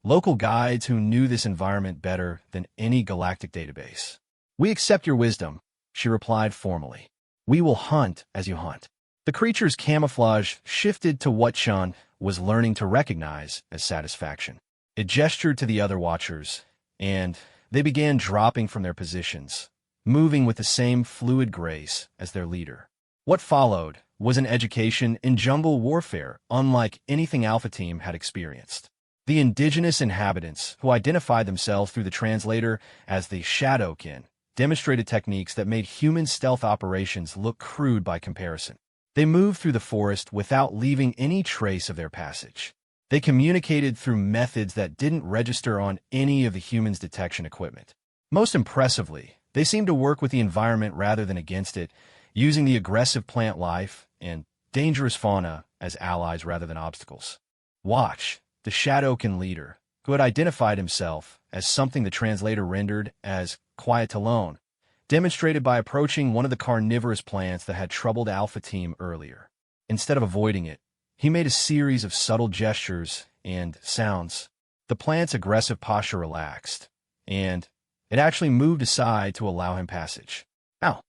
Speaker 1: Local guides who knew this environment better than any galactic database. "We accept your wisdom," she replied formally. "We will hunt as you hunt." The creature's camouflage shifted to what Chun was learning to recognize as satisfaction. It gestured to the other watchers, and they began dropping from their positions, moving with the same fluid grace as their leader. What followed was an education in jungle warfare unlike anything Alpha Team had experienced. The indigenous inhabitants, who identified themselves through the translator as the Shadowkin, demonstrated techniques that made human stealth operations look crude by comparison. They moved through the forest without leaving any trace of their passage. They communicated through methods that didn't register on any of the humans' detection equipment. Most impressively, they seemed to work with the environment rather than against it, using the aggressive plant life and dangerous fauna as allies rather than obstacles. Watch, the Shadowkin leader, who had identified himself as something the translator rendered as quiet alone, demonstrated by approaching one of the carnivorous plants that had troubled Alpha Team earlier. Instead of avoiding it, he made a series of subtle gestures and sounds. The plant's aggressive posture relaxed, and it actually moved aside to allow him passage. "Ow,"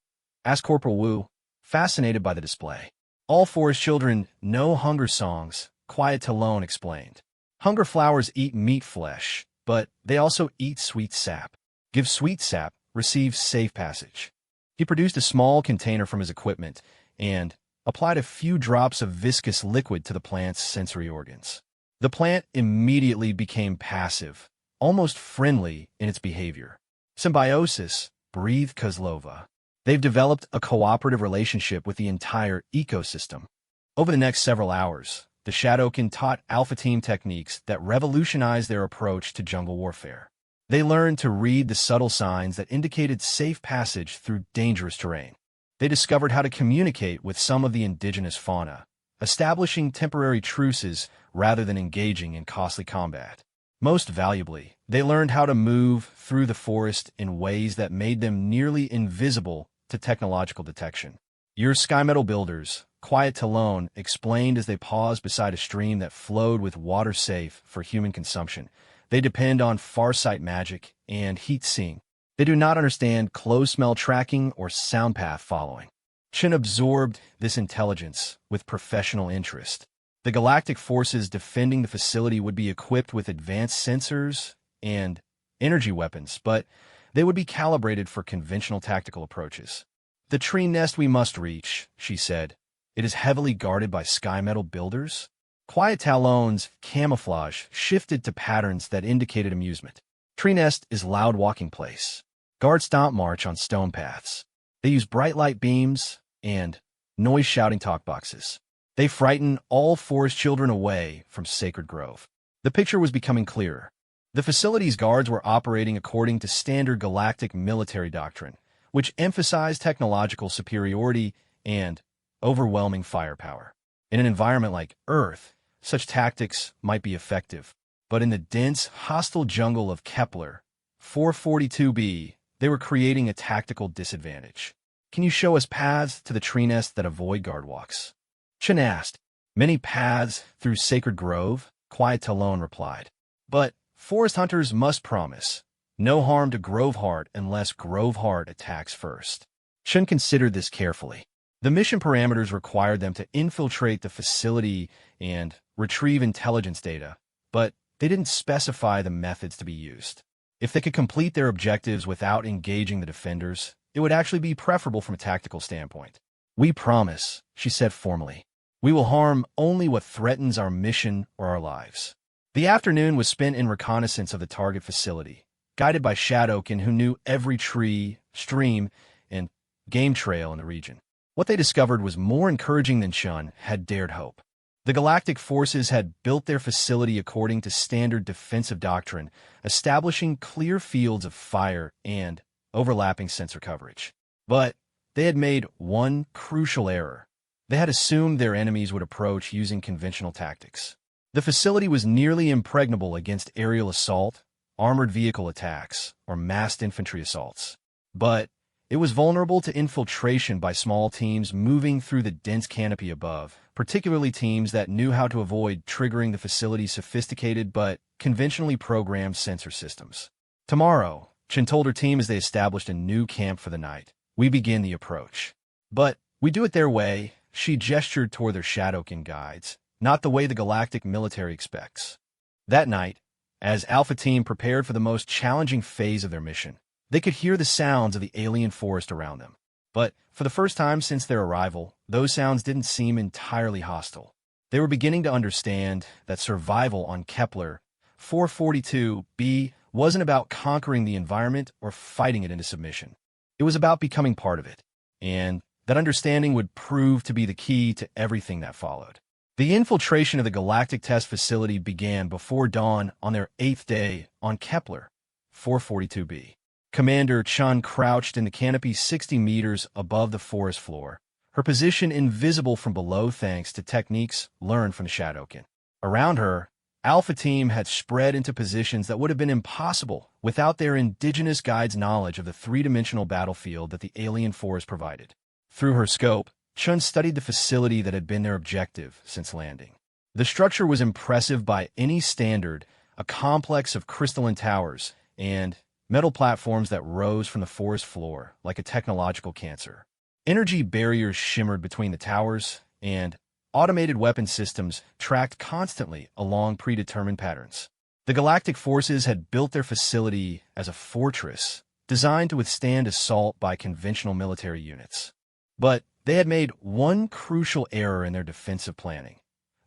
Speaker 1: asked Corporal Wu, fascinated by the display. "All forest children know hunger songs," Quiet Talon explained. "Hunger flowers eat meat flesh, but they also eat sweet sap. Give sweet sap, receive safe passage." He produced a small container from his equipment and applied a few drops of viscous liquid to the plant's sensory organs. The plant immediately became passive, almost friendly in its behavior. "Symbiosis," breathed Kozlova. "They've developed a cooperative relationship with the entire ecosystem." Over the next several hours, the Shadowkin taught Alpha Team techniques that revolutionized their approach to jungle warfare. They learned to read the subtle signs that indicated safe passage through dangerous terrain. They discovered how to communicate with some of the indigenous fauna, establishing temporary truces rather than engaging in costly combat. Most valuably, they learned how to move through the forest in ways that made them nearly invisible to technological detection. "Your sky metal builders," Quiet Talon explained as they paused beside a stream that flowed with water safe for human consumption. "They depend on farsight magic and heat seeing. They do not understand close smell tracking or sound path following." Chen absorbed this intelligence with professional interest. The Galactic forces defending the facility would be equipped with advanced sensors and energy weapons, but they would be calibrated for conventional tactical approaches. "The tree nest we must reach," she said. "It is heavily guarded by sky metal builders." Quiet Talon's camouflage shifted to patterns that indicated amusement. "Tree nest is loud walking place. Guard stomp march on stone paths. They use bright light beams and noise-shouting talk boxes. They frighten all forest children away from Sacred Grove." The picture was becoming clearer. The facility's guards were operating according to standard galactic military doctrine, which emphasized technological superiority and overwhelming firepower. In an environment like Earth, such tactics might be effective, but in the dense, hostile jungle of Kepler 442b, they were creating a tactical disadvantage. "Can you show us paths to the tree nest that avoid guard walks?" Chen asked. "Many paths through Sacred Grove," Quiet Talon replied. "But forest hunters must promise no harm to Groveheart unless Groveheart attacks first." Chen considered this carefully. The mission parameters required them to infiltrate the facility and retrieve intelligence data, but they didn't specify the methods to be used. If they could complete their objectives without engaging the defenders, it would actually be preferable from a tactical standpoint. "We promise," she said formally. "We will harm only what threatens our mission or our lives." The afternoon was spent in reconnaissance of the target facility, guided by Shadowkin, who knew every tree, stream, and game trail in the region. What they discovered was more encouraging than Chun had dared hope. The Galactic forces had built their facility according to standard defensive doctrine, establishing clear fields of fire and overlapping sensor coverage. But they had made one crucial error. They had assumed their enemies would approach using conventional tactics. The facility was nearly impregnable against aerial assault, armored vehicle attacks, or massed infantry assaults. But it was vulnerable to infiltration by small teams moving through the dense canopy above, particularly teams that knew how to avoid triggering the facility's sophisticated but conventionally programmed sensor systems. "Tomorrow," Chen told her team as they established a new camp for the night, "we begin the approach. But we do it their way." She gestured toward their Shadowkin guides, "not the way the Galactic military expects." That night, as Alpha Team prepared for the most challenging phase of their mission, they could hear the sounds of the alien forest around them. But for the first time since their arrival, those sounds didn't seem entirely hostile. They were beginning to understand that survival on Kepler 442b wasn't about conquering the environment or fighting it into submission. It was about becoming part of it, and that understanding would prove to be the key to everything that followed. The infiltration of the Galactic test facility began before dawn on their 8th day on Kepler 442b. Commander Chun crouched in the canopy 60 meters above the forest floor, her position invisible from below thanks to techniques learned from the Shadowkin. Around her, Alpha Team had spread into positions that would have been impossible without their indigenous guide's knowledge of the three-dimensional battlefield that the alien forest provided. Through her scope, Chun studied the facility that had been their objective since landing. The structure was impressive by any standard, a complex of crystalline towers and metal platforms that rose from the forest floor like a technological cancer. Energy barriers shimmered between the towers, and automated weapon systems tracked constantly along predetermined patterns. The Galactic forces had built their facility as a fortress designed to withstand assault by conventional military units. But they had made one crucial error in their defensive planning.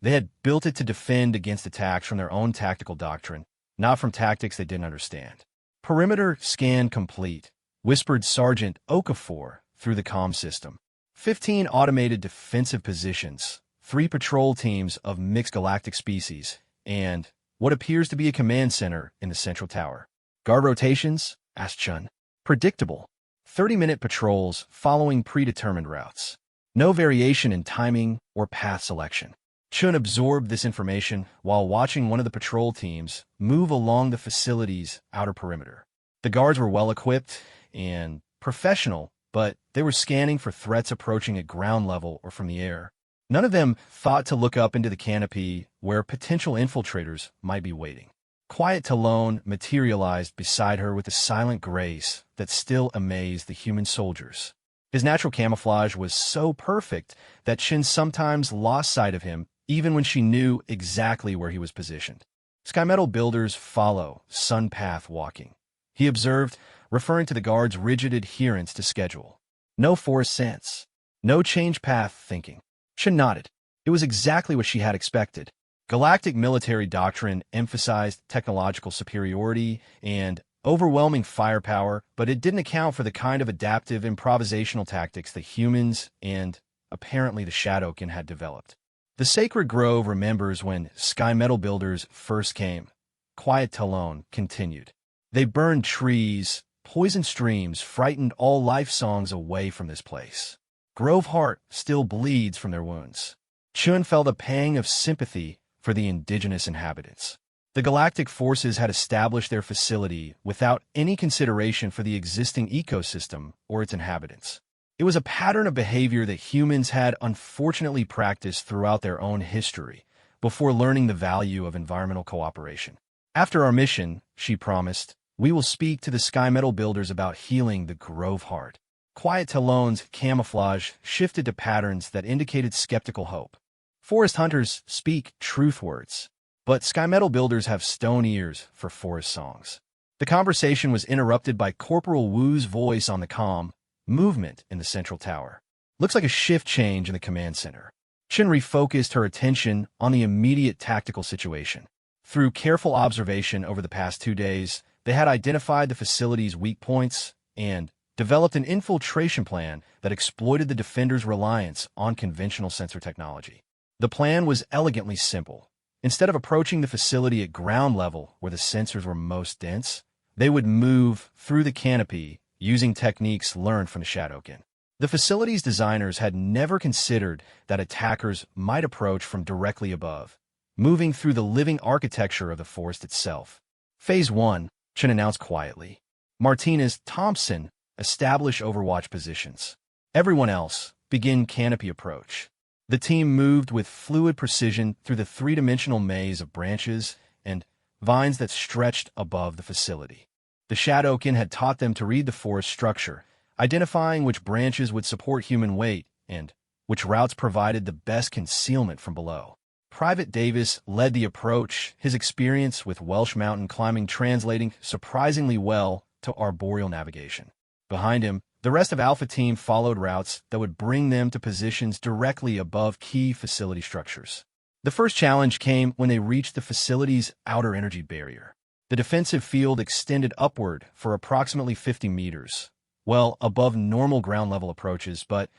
Speaker 1: They had built it to defend against attacks from their own tactical doctrine, not from tactics they didn't understand. "Perimeter scan complete," whispered Sergeant Okafor through the comm system. 15 automated defensive positions, 3 patrol teams of mixed galactic species, and what appears to be a command center in the central tower. "Guard rotations?" asked Chun. "Predictable. 30-minute patrols following predetermined routes. No variation in timing or path selection." Chun absorbed this information while watching one of the patrol teams move along the facility's outer perimeter. The guards were well-equipped and professional, but they were scanning for threats approaching at ground level or from the air. None of them thought to look up into the canopy where potential infiltrators might be waiting. Quiet Talon materialized beside her with a silent grace that still amazed the human soldiers. His natural camouflage was so perfect that Shin sometimes lost sight of him even when she knew exactly where he was positioned. "Sky metal builders follow sun path walking," he observed, referring to the guards' rigid adherence to schedule. "No forced sense. No change path thinking." Shin nodded. It was exactly what she had expected. Galactic military doctrine emphasized technological superiority and overwhelming firepower, but it didn't account for the kind of adaptive improvisational tactics that humans and, apparently, the Shadowkin had developed. "The Sacred Grove remembers when Sky Metal Builders first came," Quiet Talon continued. "They burned trees, poisoned streams, frightened all life songs away from this place. Grove Heart still bleeds from their wounds." Chun felt a pang of sympathy for the indigenous inhabitants. The Galactic forces had established their facility without any consideration for the existing ecosystem or its inhabitants. It was a pattern of behavior that humans had unfortunately practiced throughout their own history before learning the value of environmental cooperation. "After our mission," she promised, "we will speak to the Sky Metal Builders about healing the Grove Heart." Quiet Talon's camouflage shifted to patterns that indicated skeptical hope. "Forest hunters speak truth words, but Sky Metal Builders have stone ears for forest songs." The conversation was interrupted by Corporal Wu's voice on the comm. "Movement in the central tower. Looks like a shift change in the command center." Shin refocused her attention on the immediate tactical situation. Through careful observation over the past 2 days, they had identified the facility's weak points and developed an infiltration plan that exploited the defenders' reliance on conventional sensor technology. The plan was elegantly simple. Instead of approaching the facility at ground level where the sensors were most dense, they would move through the canopy using techniques learned from the Shadowkin. The facility's designers had never considered that attackers might approach from directly above, moving through the living architecture of the forest itself. "Phase 1, Chen announced quietly. "Martinez, Thompson, establish overwatch positions. Everyone else, begin canopy approach." The team moved with fluid precision through the 3-dimensional maze of branches and vines that stretched above the facility. The Shadowkin had taught them to read the forest structure, identifying which branches would support human weight and which routes provided the best concealment from below. Private Davis led the approach, his experience with Welsh mountain climbing translating surprisingly well to arboreal navigation. Behind him, the rest of Alpha Team followed routes that would bring them to positions directly above key facility structures. The first challenge came when they reached the facility's outer energy barrier. The defensive field extended upward for approximately 50 meters, well above normal ground-level approaches, but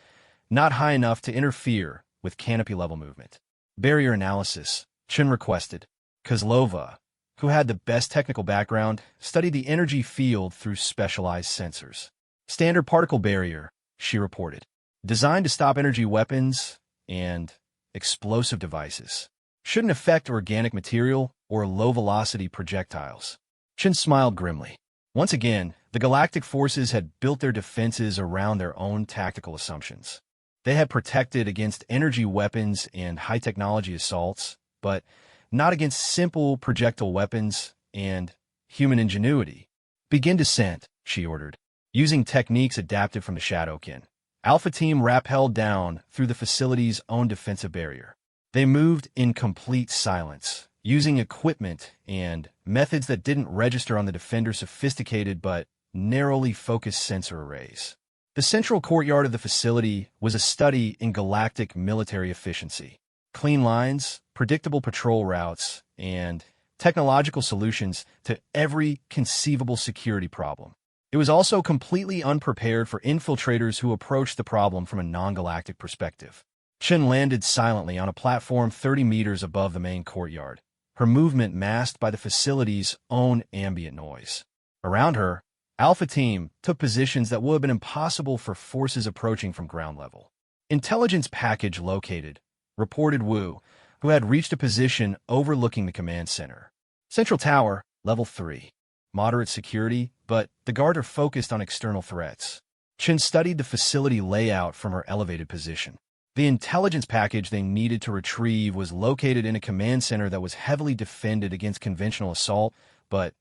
Speaker 1: not high enough to interfere with canopy-level movement. "Barrier analysis," Chun requested. Kozlova, who had the best technical background, studied the energy field through specialized sensors. "Standard particle barrier," she reported. "Designed to stop energy weapons and explosive devices. Shouldn't affect organic material or low-velocity projectiles." Chin smiled grimly. Once again, the Galactic forces had built their defenses around their own tactical assumptions. They had protected against energy weapons and high-technology assaults, but not against simple projectile weapons and human ingenuity. "Begin descent," she ordered. Using techniques adapted from the Shadowkin, Alpha Team rappelled down through the facility's own defensive barrier. They moved in complete silence, using equipment and methods that didn't register on the defender's sophisticated but narrowly focused sensor arrays. The central courtyard of the facility was a study in galactic military efficiency. Clean lines, predictable patrol routes, and technological solutions to every conceivable security problem. It was also completely unprepared for infiltrators who approached the problem from a non-galactic perspective. Chen landed silently on a platform 30 meters above the main courtyard, her movement masked by the facility's own ambient noise. Around her, Alpha Team took positions that would have been impossible for forces approaching from ground level. "Intelligence package located," reported Wu, who had reached a position overlooking the command center. "Central tower, level 3. Moderate security, but the guard are focused on external threats." Chen studied the facility layout from her elevated position. The intelligence package they needed to retrieve was located in a command center that was heavily defended against conventional assault, but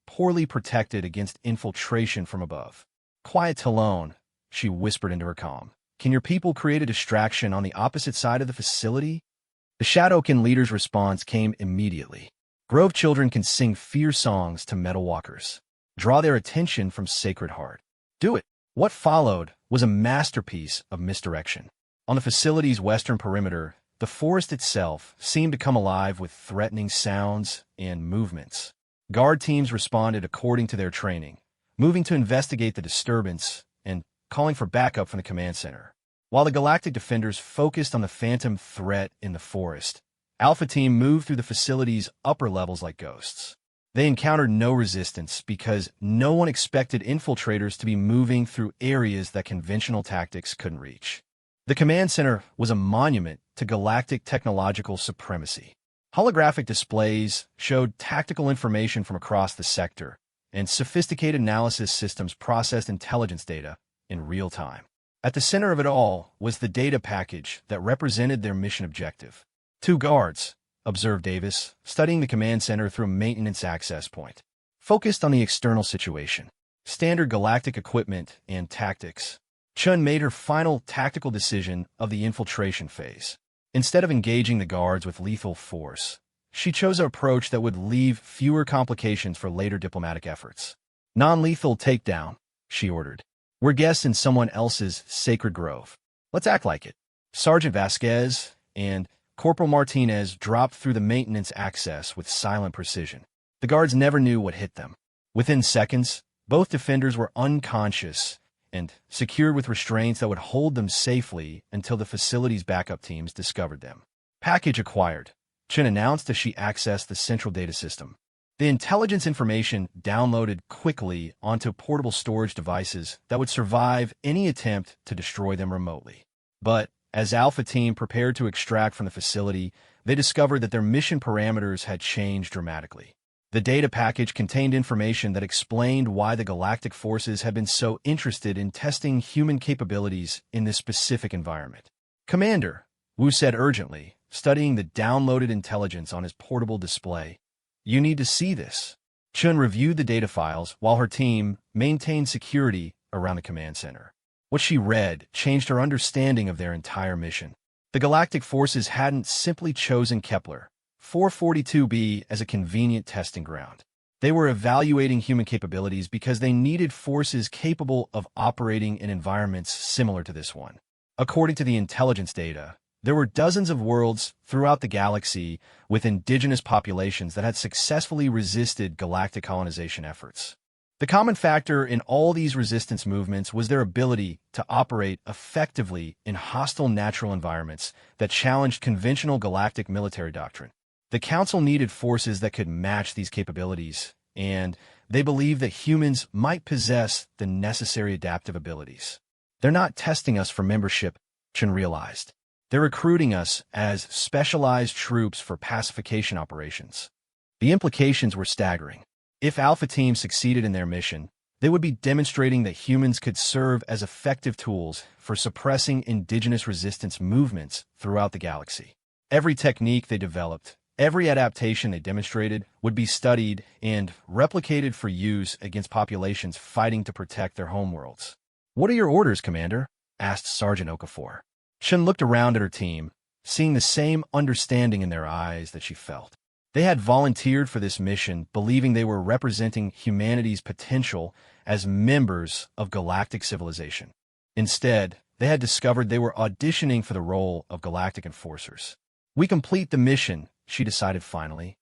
Speaker 1: poorly protected against infiltration from above. "Quiet Talon," she whispered into her comm. "Can your people create a distraction on the opposite side of the facility?" The Shadowkin leader's response came immediately. "Grove children can sing fear songs to metal walkers. Draw their attention from Sacred Heart. Do it." What followed was a masterpiece of misdirection. On the facility's western perimeter, the forest itself seemed to come alive with threatening sounds and movements. Guard teams responded according to their training, moving to investigate the disturbance and calling for backup from the command center. While the Galactic defenders focused on the phantom threat in the forest, Alpha Team moved through the facility's upper levels like ghosts. They encountered no resistance because no one expected infiltrators to be moving through areas that conventional tactics couldn't reach. The command center was a monument to galactic technological supremacy. Holographic displays showed tactical information from across the sector, and sophisticated analysis systems processed intelligence data in real time. At the center of it all was the data package that represented their mission objective. "Two guards," observed Davis, studying the command center through a maintenance access point. "Focused on the external situation. Standard galactic equipment and tactics." Chun made her final tactical decision of the infiltration phase. Instead of engaging the guards with lethal force, she chose an approach that would leave fewer complications for later diplomatic efforts. "Non-lethal takedown," she ordered. "We're guests in someone else's sacred grove. Let's act like it." Sergeant Vasquez and Corporal Martinez dropped through the maintenance access with silent precision. The guards never knew what hit them. Within seconds, both defenders were unconscious and secured with restraints that would hold them safely until the facility's backup teams discovered them. "Package acquired," Chen announced as she accessed the central data system. The intelligence information downloaded quickly onto portable storage devices that would survive any attempt to destroy them remotely. But as Alpha Team prepared to extract from the facility, they discovered that their mission parameters had changed dramatically. The data package contained information that explained why the galactic forces had been so interested in testing human capabilities in this specific environment. "Commander," Wu said urgently, studying the downloaded intelligence on his portable display, "you need to see this." Chun reviewed the data files while her team maintained security around the command center. What she read changed her understanding of their entire mission. The galactic forces hadn't simply chosen Kepler 442b as a convenient testing ground. They were evaluating human capabilities because they needed forces capable of operating in environments similar to this one. According to the intelligence data, there were dozens of worlds throughout the galaxy with indigenous populations that had successfully resisted galactic colonization efforts. The common factor in all these resistance movements was their ability to operate effectively in hostile natural environments that challenged conventional galactic military doctrine. The Council needed forces that could match these capabilities, and they believed that humans might possess the necessary adaptive abilities. "They're not testing us for membership," Chen realized. "They're recruiting us as specialized troops for pacification operations." The implications were staggering. If Alpha Team succeeded in their mission, They would be demonstrating that humans could serve as effective tools for suppressing indigenous resistance movements throughout the galaxy. Every technique they developed, every adaptation they demonstrated, would be studied and replicated for use against populations fighting to protect their homeworlds. "What are your orders, Commander?" asked Sergeant Okafor. Chen looked around at her team, seeing the same understanding in their eyes that she felt. They had volunteered for this mission, believing they were representing humanity's potential as members of galactic civilization. Instead, they had discovered they were auditioning for the role of galactic enforcers. "We complete the mission," she decided finally.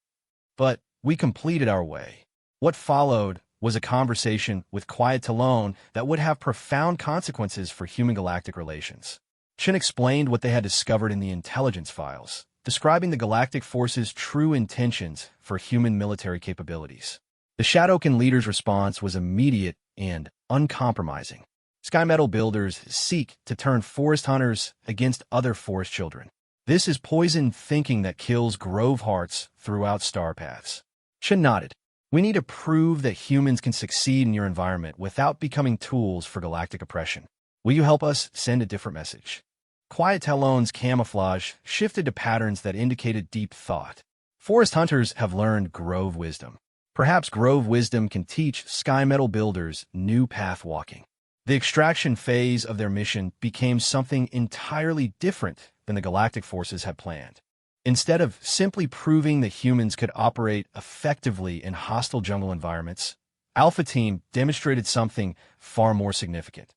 Speaker 1: But we completed our way. What followed was a conversation with Quiet Talon that would have profound consequences for human-galactic relations. Chen explained what they had discovered in the intelligence files, describing the Galactic Force's true intentions for human military capabilities. The Shadowkin leader's response was immediate and uncompromising. Sky Metal builders seek to turn forest hunters against other forest children. This is poisoned thinking that kills grove hearts throughout star paths. Chen nodded. "We need to prove that humans can succeed in your environment without becoming tools for galactic oppression. Will you help us send a different message?" Quiet Talon's camouflage shifted to patterns that indicated deep thought. Forest hunters have learned grove wisdom. Perhaps grove wisdom can teach Sky Metal builders new path walking. The extraction phase of their mission became something entirely different than the galactic forces had planned. Instead of simply proving that humans could operate effectively in hostile jungle environments, Alpha Team demonstrated something far more significant.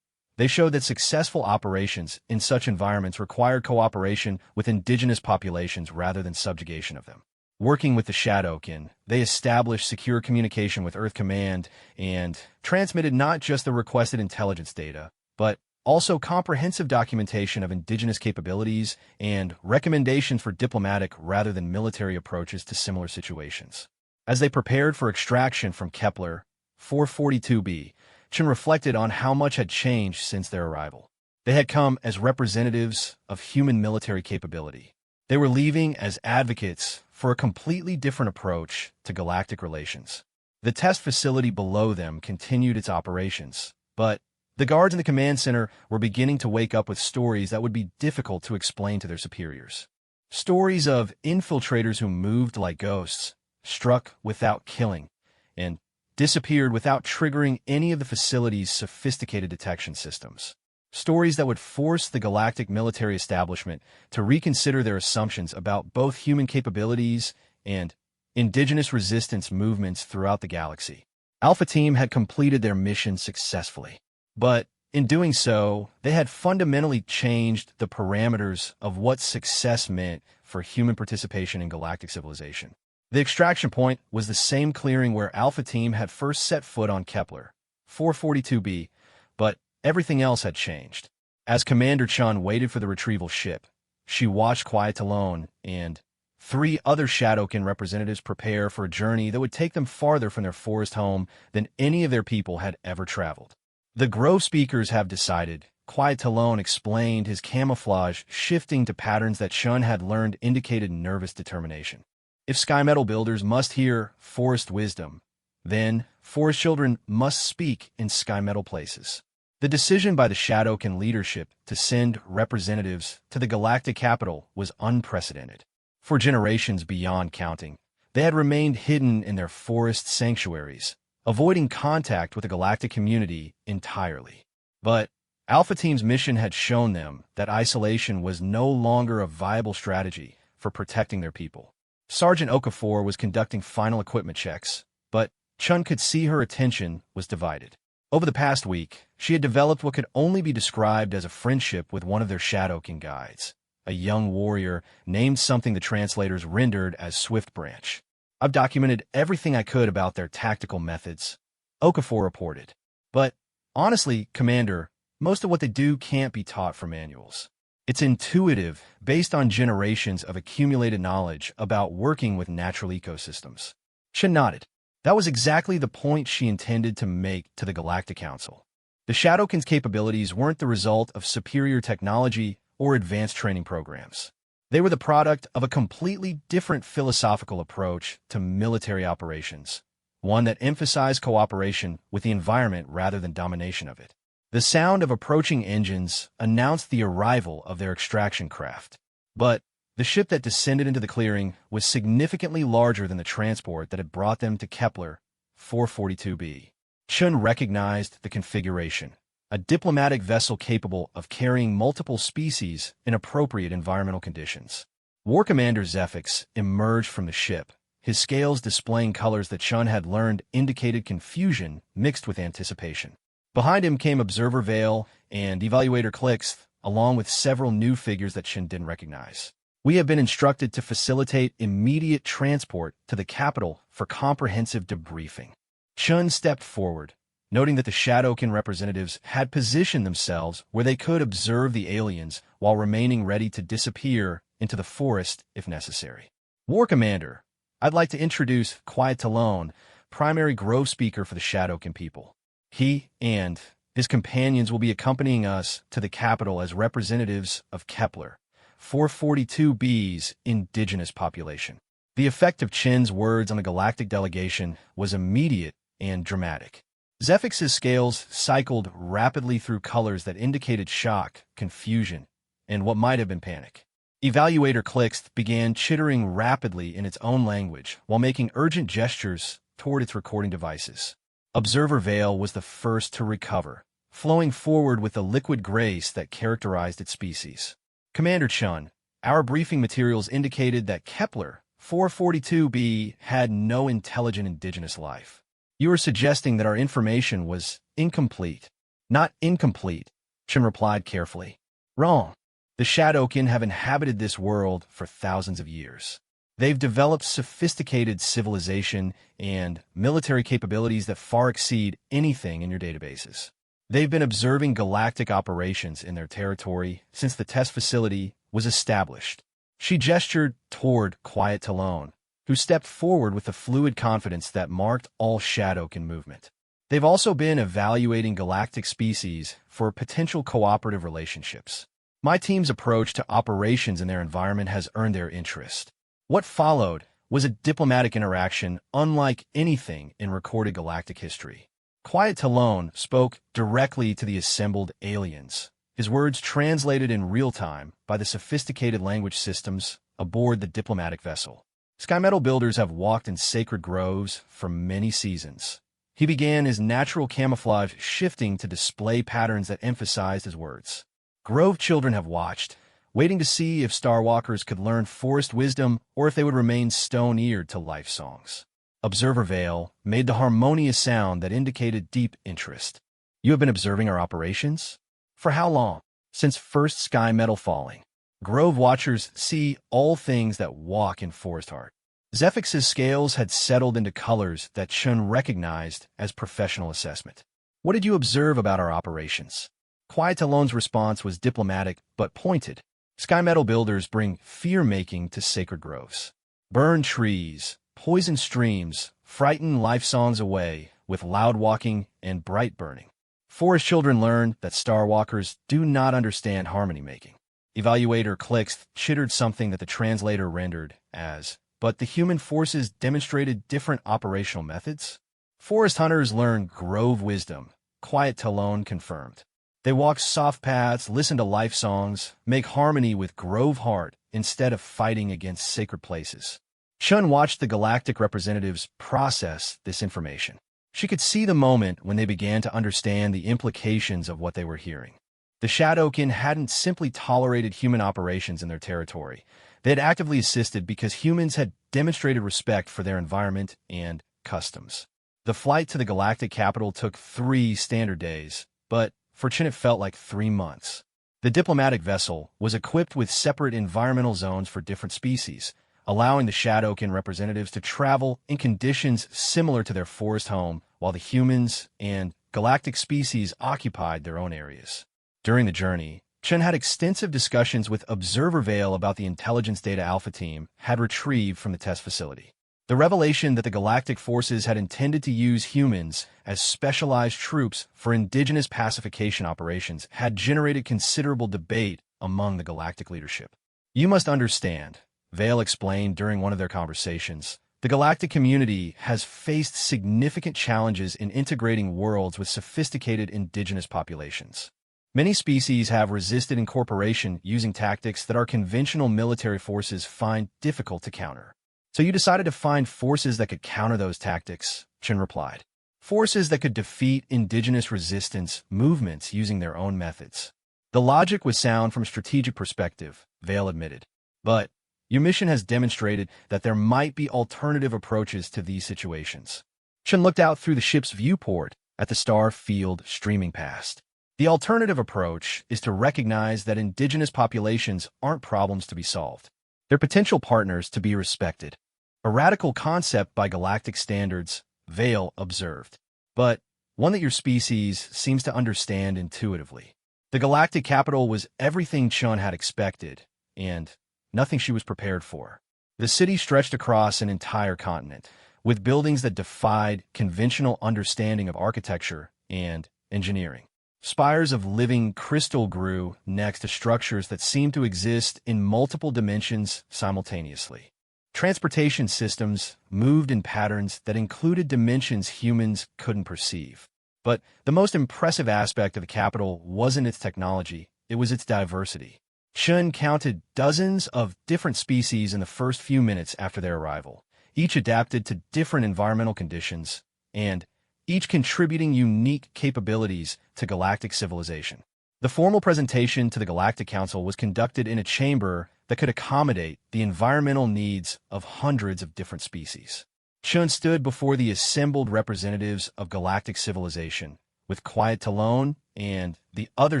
Speaker 1: They showed that successful operations in such environments required cooperation with indigenous populations rather than subjugation of them. Working with the Shadowkin, they established secure communication with Earth Command and transmitted not just the requested intelligence data, but also comprehensive documentation of indigenous capabilities and recommendations for diplomatic rather than military approaches to similar situations. As they prepared for extraction from Kepler 442b, Chen reflected on how much had changed since their arrival. They had come as representatives of human military capability. They were leaving as advocates for a completely different approach to galactic relations. The test facility below them continued its operations, but the guards in the command center were beginning to wake up with stories that would be difficult to explain to their superiors. Stories of infiltrators who moved like ghosts, struck without killing, and disappeared without triggering any of the facility's sophisticated detection systems. Stories that would force the galactic military establishment to reconsider their assumptions about both human capabilities and indigenous resistance movements throughout the galaxy. Alpha Team had completed their mission successfully. But in doing so, they had fundamentally changed the parameters of what success meant for human participation in galactic civilization. The extraction point was the same clearing where Alpha Team had first set foot on Kepler 442b, but everything else had changed. As Commander Chun waited for the retrieval ship, she watched Quiet Talon and 3 other Shadowkin representatives prepare for a journey that would take them farther from their forest home than any of their people had ever traveled. "The Grove speakers have decided," Quiet Talon explained, his camouflage shifting to patterns that Chun had learned indicated nervous determination. "If Sky Metal builders must hear forest wisdom, then forest children must speak in Sky Metal places." The decision by the Shadowkin leadership to send representatives to the galactic capital was unprecedented. For generations beyond counting, they had remained hidden in their forest sanctuaries, avoiding contact with the galactic community entirely. But Alpha Team's mission had shown them that isolation was no longer a viable strategy for protecting their people. Sergeant Okafor was conducting final equipment checks, but Chun could see her attention was divided. Over the past week, she had developed what could only be described as a friendship with one of their Shadowkin guides, a young warrior named something the translators rendered as Swift Branch. "I've documented everything I could about their tactical methods," Okafor reported. "But honestly, Commander, most of what they do can't be taught from manuals. It's intuitive, based on generations of accumulated knowledge about working with natural ecosystems." Chen nodded. That was exactly the point she intended to make to the Galactic Council. The Shadowkin's capabilities weren't the result of superior technology or advanced training programs. They were the product of a completely different philosophical approach to military operations, one that emphasized cooperation with the environment rather than domination of it. The sound of approaching engines announced the arrival of their extraction craft. But the ship that descended into the clearing was significantly larger than the transport that had brought them to Kepler 442b. Chun recognized the configuration, a diplomatic vessel capable of carrying multiple species in appropriate environmental conditions. War Commander Zephyx emerged from the ship, his scales displaying colors that Chun had learned indicated confusion mixed with anticipation. Behind him came Observer Vale and Evaluator Clix, along with several new figures that Chun didn't recognize. We have been instructed to facilitate immediate transport to the capital for comprehensive debriefing. Chun stepped forward, noting that the Shadowkin representatives had positioned themselves where they could observe the aliens while remaining ready to disappear into the forest if necessary. War Commander, I'd like to introduce Quiet Talon, primary grove speaker for the Shadowkin people. He and his companions will be accompanying us to the capital as representatives of Kepler 442b's indigenous population. The effect of Chin's words on the galactic delegation was immediate and dramatic. Zephyx's scales cycled rapidly through colors that indicated shock, confusion, and what might have been panic. Evaluator Clix began chittering rapidly in its own language while making urgent gestures toward its recording devices. Observer Vale was the first to recover, flowing forward with the liquid grace that characterized its species. Commander Chun, our briefing materials indicated that Kepler 442b had no intelligent indigenous life. You are suggesting that our information was incomplete. Not incomplete, Chun replied carefully. Wrong. The Shadowkin have inhabited this world for thousands of years. They've developed sophisticated civilization and military capabilities that far exceed anything in your databases. They've been observing galactic operations in their territory since the test facility was established. She gestured toward Quiet Talon, who stepped forward with the fluid confidence that marked all Shadowkin movement. They've also been evaluating galactic species for potential cooperative relationships. My team's approach to operations in their environment has earned their interest. What followed was a diplomatic interaction unlike anything in recorded galactic history. Quiet Talon spoke directly to the assembled aliens, his words translated in real time by the sophisticated language systems aboard the diplomatic vessel. Sky Metal builders have walked in sacred groves for many seasons. He began his natural camouflage shifting to display patterns that emphasized his words. Grove children have watched, waiting to see if Starwalkers could learn forest wisdom or if they would remain stone-eared to life songs. Observer Vale made the harmonious sound that indicated deep interest. You have been observing our operations? For how long? Since first Sky Metal falling. Grove watchers see all things that walk in forest heart. Zephyx's scales had settled into colors that Chun recognized as professional assessment. What did you observe about our operations? Quiet Talon's response was diplomatic but pointed. Sky Metal builders bring fear-making to sacred groves. Burn trees, poison streams, frighten life songs away with loud walking and bright burning. Forest children learn that Starwalkers do not understand harmony-making. Evaluator Clix chittered something that the translator rendered as, but the human forces demonstrated different operational methods? Forest hunters learn grove wisdom, Quiet Talon confirmed. They walk soft paths, listen to life songs, make harmony with grove heart instead of fighting against sacred places. Chun watched the galactic representatives process this information. She could see the moment when they began to understand the implications of what they were hearing. The Shadowkin hadn't simply tolerated human operations in their territory. They had actively assisted because humans had demonstrated respect for their environment and customs. The flight to the galactic capital took 3 standard days, but for Chun it felt like 3 months. The diplomatic vessel was equipped with separate environmental zones for different species, allowing the Shadowkin representatives to travel in conditions similar to their forest home, while the humans and galactic species occupied their own areas. During the journey, Chun had extensive discussions with Observer Vale about the intelligence data Alpha Team had retrieved from the test facility. The revelation that the galactic forces had intended to use humans as specialized troops for indigenous pacification operations had generated considerable debate among the galactic leadership. You must understand, Vale explained during one of their conversations, The galactic community has faced significant challenges in integrating worlds with sophisticated indigenous populations. Many species have resisted incorporation using tactics that our conventional military forces find difficult to counter. So you decided to find forces that could counter those tactics, Chen replied. Forces that could defeat indigenous resistance movements using their own methods. The logic was sound from a strategic perspective, Vale admitted. But your mission has demonstrated that there might be alternative approaches to these situations. Chen looked out through the ship's viewport at the star field streaming past. The alternative approach is to recognize that indigenous populations aren't problems to be solved. They're potential partners to be respected. A radical concept by galactic standards, Vale observed, but one that your species seems to understand intuitively. The galactic capital was everything Chun had expected, and nothing she was prepared for. The city stretched across an entire continent, with buildings that defied conventional understanding of architecture and engineering. Spires of living crystal grew next to structures that seemed to exist in multiple dimensions simultaneously. Transportation systems moved in patterns that included dimensions humans couldn't perceive. But the most impressive aspect of the capital wasn't its technology, it was its diversity. Chun counted dozens of different species in the first few minutes after their arrival, each adapted to different environmental conditions, and each contributing unique capabilities to galactic civilization. The formal presentation to the Galactic Council was conducted in a chamber that could accommodate the environmental needs of hundreds of different species. Chun stood before the assembled representatives of galactic civilization, with Quiet Talon and the other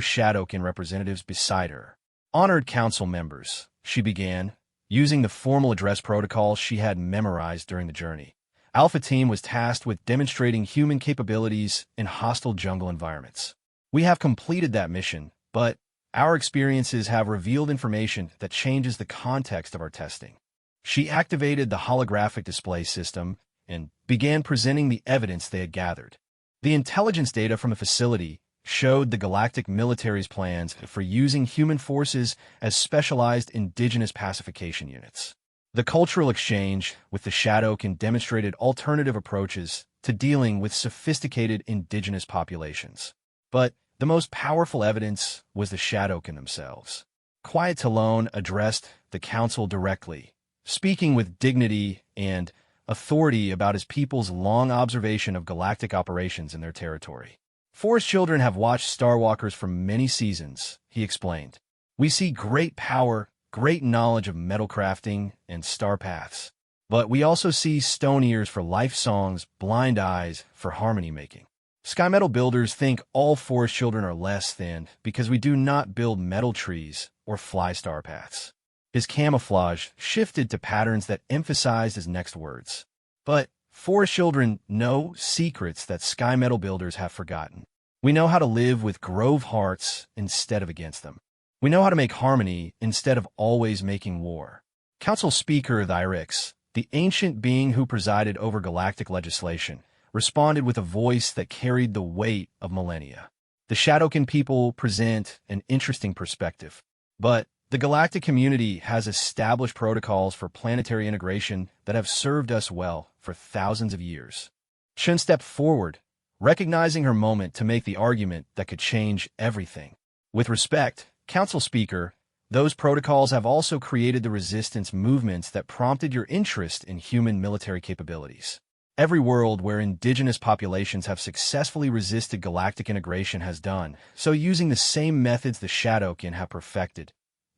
Speaker 1: Shadowkin representatives beside her. Honored council members, she began, using the formal address protocol she had memorized during the journey. Alpha Team was tasked with demonstrating human capabilities in hostile jungle environments. We have completed that mission, but our experiences have revealed information that changes the context of our testing. She activated the holographic display system and began presenting the evidence they had gathered. The intelligence data from the facility showed the galactic military's plans for using human forces as specialized indigenous pacification units. The cultural exchange with the Shadowkin demonstrated alternative approaches to dealing with sophisticated indigenous populations. But the most powerful evidence was the Shadowkin themselves. Quiet Talon addressed the council directly, speaking with dignity and authority about his people's long observation of galactic operations in their territory. Forest children have watched Starwalkers for many seasons, he explained. We see great power, great knowledge of metal crafting and star paths. But we also see stone ears for life songs, blind eyes for harmony making. Sky metal builders think all forest children are less than because we do not build metal trees or fly star paths. His camouflage shifted to patterns that emphasized his next words. But forest children know secrets that sky metal builders have forgotten. We know how to live with grove hearts instead of against them. We know how to make harmony instead of always making war. Council Speaker Thyrix, the ancient being who presided over galactic legislation, responded with a voice that carried the weight of millennia. The Shadowkin people present an interesting perspective, but the galactic community has established protocols for planetary integration that have served us well for thousands of years. Chun stepped forward, recognizing her moment to make the argument that could change everything. With respect, Council Speaker, those protocols have also created the resistance movements that prompted your interest in human military capabilities. Every world where indigenous populations have successfully resisted galactic integration has done so using the same methods the Shadowkin have perfected: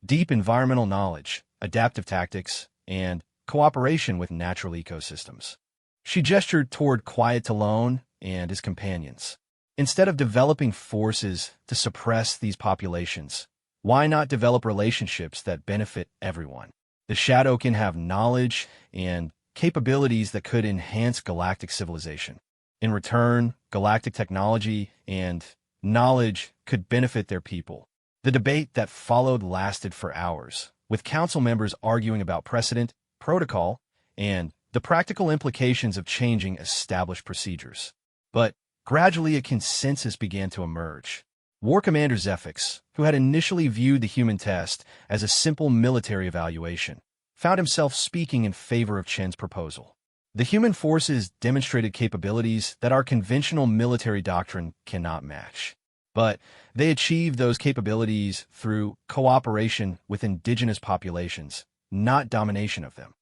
Speaker 1: deep environmental knowledge, adaptive tactics, and cooperation with natural ecosystems. She gestured toward Quiet Talon and his companions. Instead of developing forces to suppress these populations, why not develop relationships that benefit everyone? The Shadowkin have knowledge and capabilities that could enhance galactic civilization. In return, galactic technology and knowledge could benefit their people. The debate that followed lasted for hours, with council members arguing about precedent, protocol, and the practical implications of changing established procedures. But gradually a consensus began to emerge. War Commander Zephix, who had initially viewed the human test as a simple military evaluation, found himself speaking in favor of Chen's proposal. The human forces demonstrated capabilities that our conventional military doctrine cannot match. But they achieved those capabilities through cooperation with indigenous populations, not domination of them.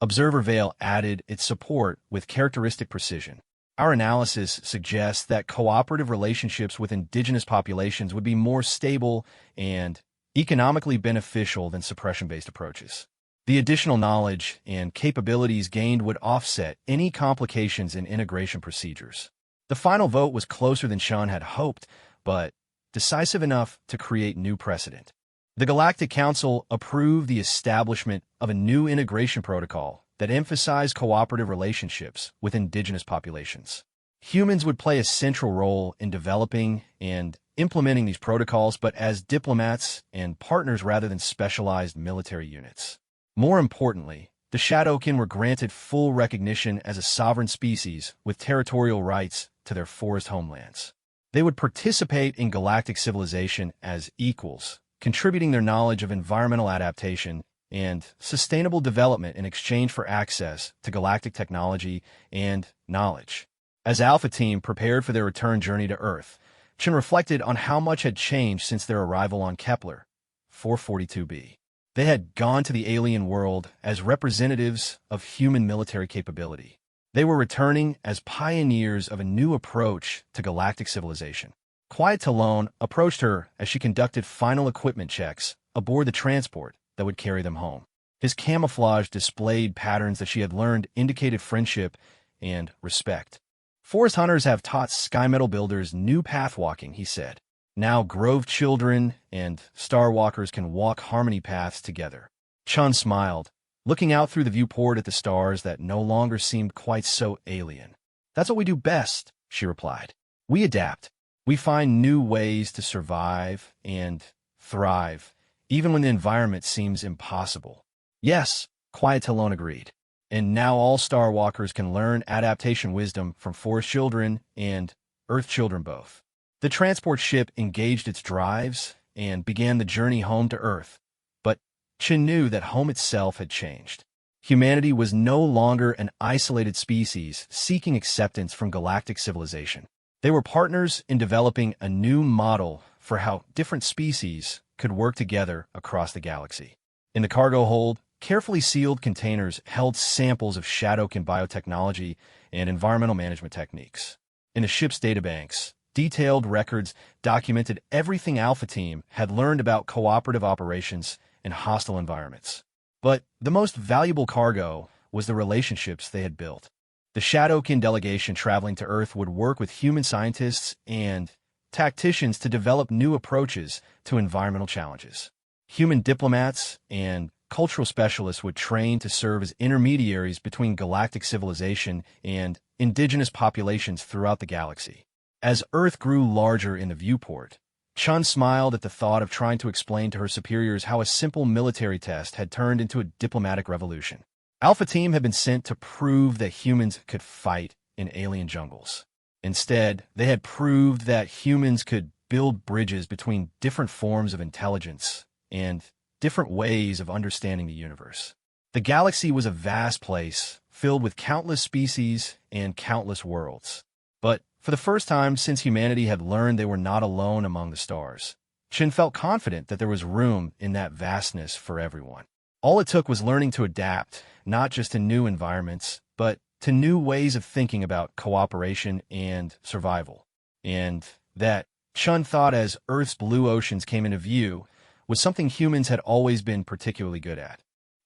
Speaker 1: Observer Vale added its support with characteristic precision. Our analysis suggests that cooperative relationships with indigenous populations would be more stable and economically beneficial than suppression-based approaches. The additional knowledge and capabilities gained would offset any complications in integration procedures. The final vote was closer than Sean had hoped, but decisive enough to create new precedent. The Galactic Council approved the establishment of a new integration protocol that emphasized cooperative relationships with indigenous populations. Humans would play a central role in developing and implementing these protocols, but as diplomats and partners rather than specialized military units. More importantly, the Shadowkin were granted full recognition as a sovereign species with territorial rights to their forest homelands. They would participate in galactic civilization as equals, contributing their knowledge of environmental adaptation and sustainable development in exchange for access to galactic technology and knowledge. As Alpha Team prepared for their return journey to Earth, Chen reflected on how much had changed since their arrival on Kepler 442b. They had gone to the alien world as representatives of human military capability. They were returning as pioneers of a new approach to galactic civilization. Quiet Talon approached her as she conducted final equipment checks aboard the transport that would carry them home. His camouflage displayed patterns that she had learned indicated friendship and respect. Forest hunters have taught sky metal builders new path walking, he said. Now Grove children and Star Walkers can walk harmony paths together. Chun smiled, looking out through the viewport at the stars that no longer seemed quite so alien. That's what we do best, she replied. We adapt. We find new ways to survive and thrive, even when the environment seems impossible. Yes, Quiet Talon agreed. And now all Star Walkers can learn adaptation wisdom from Forest children and Earth children both. The transport ship engaged its drives and began the journey home to Earth, but Chen knew that home itself had changed. Humanity was no longer an isolated species seeking acceptance from galactic civilization. They were partners in developing a new model for how different species could work together across the galaxy. In the cargo hold, carefully sealed containers held samples of Shadowkin biotechnology and environmental management techniques. In the ship's databanks, detailed records documented everything Alpha Team had learned about cooperative operations in hostile environments. But the most valuable cargo was the relationships they had built. The Shadowkin delegation traveling to Earth would work with human scientists and tacticians to develop new approaches to environmental challenges. Human diplomats and cultural specialists would train to serve as intermediaries between galactic civilization and indigenous populations throughout the galaxy. As Earth grew larger in the viewport, Chun smiled at the thought of trying to explain to her superiors how a simple military test had turned into a diplomatic revolution. Alpha Team had been sent to prove that humans could fight in alien jungles. Instead, they had proved that humans could build bridges between different forms of intelligence and different ways of understanding the universe. The galaxy was a vast place, filled with countless species and countless worlds. But for the first time since humanity had learned they were not alone among the stars, Chen felt confident that there was room in that vastness for everyone. All it took was learning to adapt, not just to new environments, but to new ways of thinking about cooperation and survival. And that, Chun thought as Earth's blue oceans came into view, was something humans had always been particularly good at.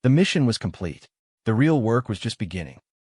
Speaker 1: The mission was complete. The real work was just beginning.